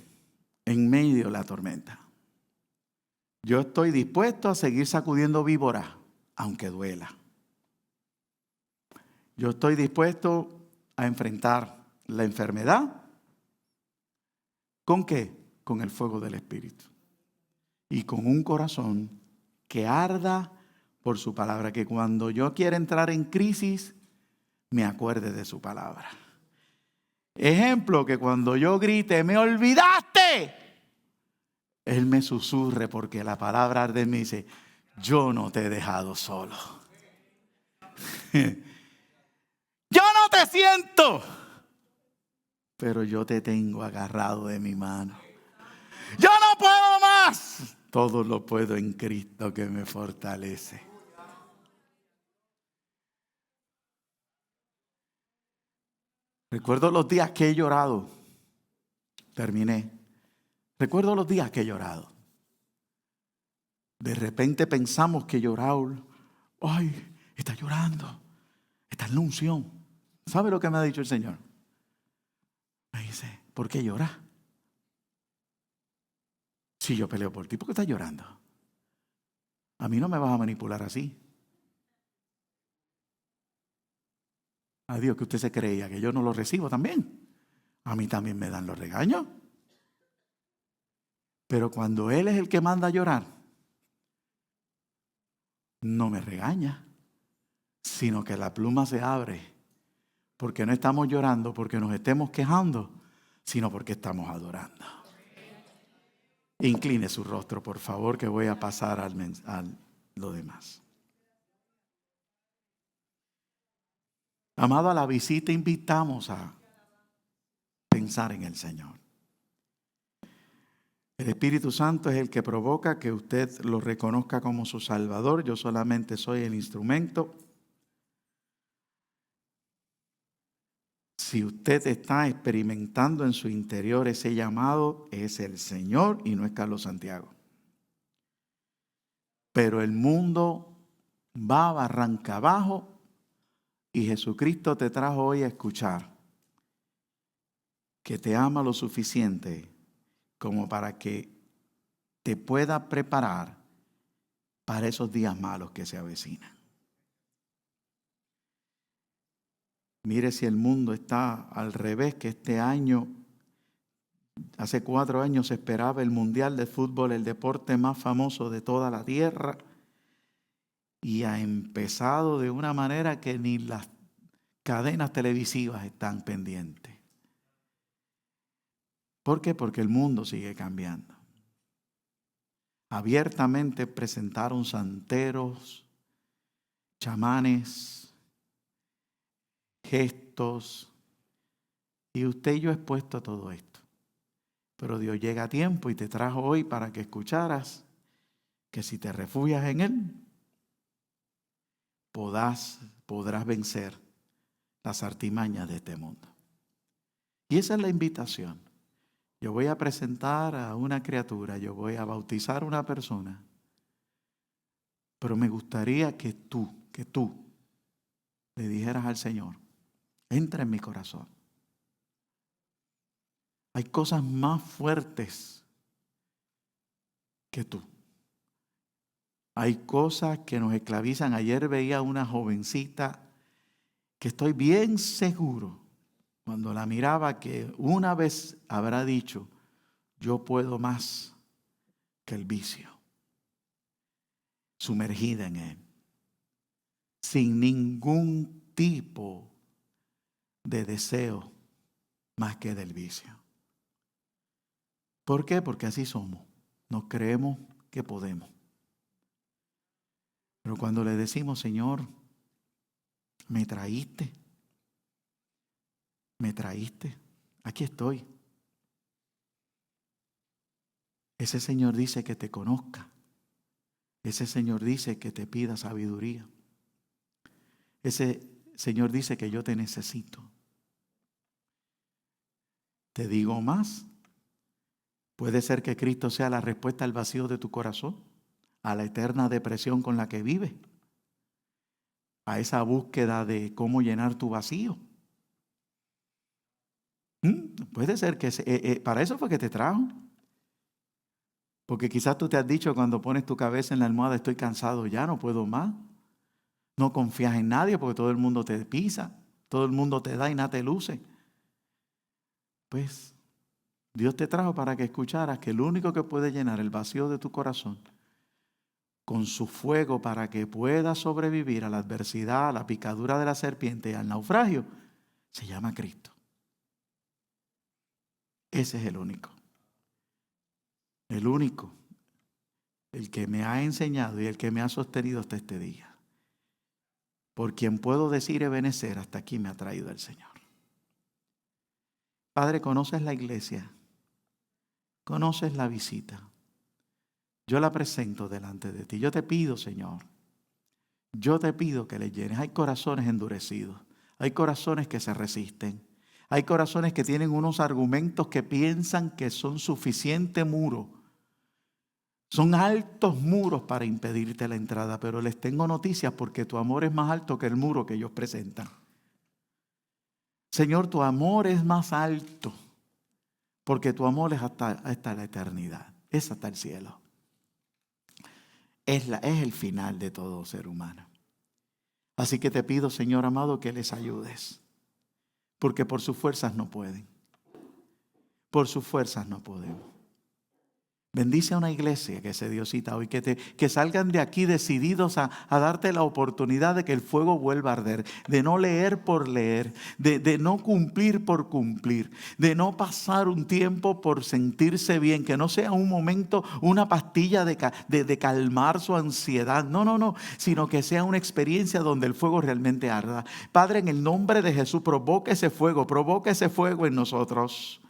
en medio de la tormenta. Yo estoy dispuesto a seguir sacudiendo víboras, aunque duela. Yo estoy dispuesto a enfrentar la enfermedad. ¿Con qué? Con el fuego del Espíritu. Y con un corazón que arda por su palabra, que cuando yo quiera entrar en crisis, me acuerde de su palabra. Ejemplo, que cuando yo grite, ¡me olvidaste!, Él me susurre, porque la palabra arde en mí, dice: yo no te he dejado solo. Yo no te siento, pero yo te tengo agarrado de mi mano. Yo no puedo más. Todo lo puedo en Cristo que me fortalece. Recuerdo los días que he llorado. Terminé. Recuerdo los días que he llorado. De repente pensamos que llorar, ay, está llorando, está en la unción. ¿Sabe lo que me ha dicho el Señor? Me dice: ¿por qué lloras? Si yo peleo por ti, ¿por qué estás llorando? A mí no me vas a manipular así. A Dios, que usted se creía que yo no lo recibo también. A mí también me dan los regaños. Pero cuando Él es el que manda a llorar, no me regaña, sino que la pluma se abre. Porque no estamos llorando porque nos estemos quejando, sino porque estamos adorando. Incline su rostro, por favor, que voy a pasar a lo demás. Amado, a la visita invitamos a pensar en el Señor. El Espíritu Santo es el que provoca que usted lo reconozca como su Salvador. Yo solamente soy el instrumento. Si usted está experimentando en su interior ese llamado, es el Señor y no es Carlos Santiago. Pero el mundo va barranca abajo, y Jesucristo te trajo hoy a escuchar que te ama lo suficiente como para que te pueda preparar para esos días malos que se avecinan. Mire, si el mundo está al revés, que este año Hace 4 años se esperaba el Mundial de Fútbol, el deporte más famoso de toda la tierra. Y ha empezado de una manera que ni las cadenas televisivas están pendientes. ¿Por qué? Porque el mundo sigue cambiando. Abiertamente presentaron santeros, chamanes, gestos, y usted y yo expuesto a todo esto. Pero Dios llega a tiempo y te trajo hoy para que escucharas que si te refugias en Él, podrás vencer las artimañas de este mundo. Y esa es la invitación. Yo voy a presentar a una criatura, yo voy a bautizar a una persona, pero me gustaría que tú le dijeras al Señor, entra en mi corazón. Hay cosas más fuertes que tú. Hay cosas que nos esclavizan. Ayer veía una jovencita que estoy bien seguro, cuando la miraba, que una vez habrá dicho, yo puedo más que el vicio. Sumergida en él, sin ningún tipo de deseo más que del vicio. ¿Por qué? Porque así somos. Nos creemos que podemos. Pero cuando le decimos, Señor, me traíste, aquí estoy. Ese Señor dice que te conozca. Ese Señor dice que te pida sabiduría. Ese Señor dice que yo te necesito. Te digo más. Puede ser que Cristo sea la respuesta al vacío de tu corazón, a la eterna depresión con la que vives, a esa búsqueda de cómo llenar tu vacío. Puede ser que para eso fue que te trajo. Porque quizás tú te has dicho cuando pones tu cabeza en la almohada, estoy cansado ya, no puedo más. No confías en nadie porque todo el mundo te pisa, todo el mundo te da y nada te luce. Pues Dios te trajo para que escucharas que el único que puede llenar el vacío de tu corazón con su fuego para que puedas sobrevivir a la adversidad, a la picadura de la serpiente y al naufragio, se llama Cristo. Ese es el único. El único. El que me ha enseñado y el que me ha sostenido hasta este día. Por quien puedo decir Ebenecer, hasta aquí me ha traído el Señor. Padre, conoces la iglesia. Conoces la visita. Yo la presento delante de ti. Yo te pido, Señor, yo te pido que le llenes. Hay corazones endurecidos. Hay corazones que se resisten. Hay corazones que tienen unos argumentos que piensan que son suficiente muro. Son altos muros para impedirte la entrada, pero les tengo noticias porque tu amor es más alto que el muro que ellos presentan. Señor, tu amor es más alto porque tu amor es hasta la eternidad, es hasta el cielo. Es el final de todo ser humano. Así que te pido, Señor amado, que les ayudes, porque por sus fuerzas no pueden. Por sus fuerzas no podemos. Bendice a una iglesia que se dio cita hoy, que salgan de aquí decididos a darte la oportunidad de que el fuego vuelva a arder, de no leer por leer, de no cumplir por cumplir, de no pasar un tiempo por sentirse bien, que no sea un momento, una pastilla de calmar su ansiedad, no, sino que sea una experiencia donde el fuego realmente arda. Padre, en el nombre de Jesús, provoca ese fuego en nosotros.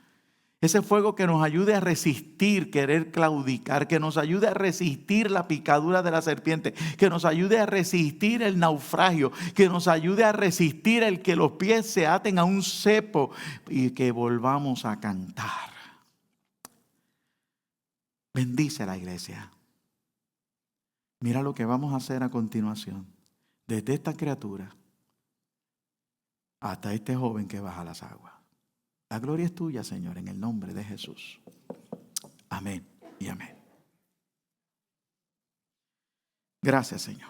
Ese fuego que nos ayude a resistir querer claudicar, que nos ayude a resistir la picadura de la serpiente, que nos ayude a resistir el naufragio, que nos ayude a resistir el que los pies se aten a un cepo y que volvamos a cantar. Bendice a la iglesia. Mira lo que vamos a hacer a continuación. Desde esta criatura hasta este joven que baja las aguas. La gloria es tuya, Señor, en el nombre de Jesús. Amén y amén. Gracias, Señor.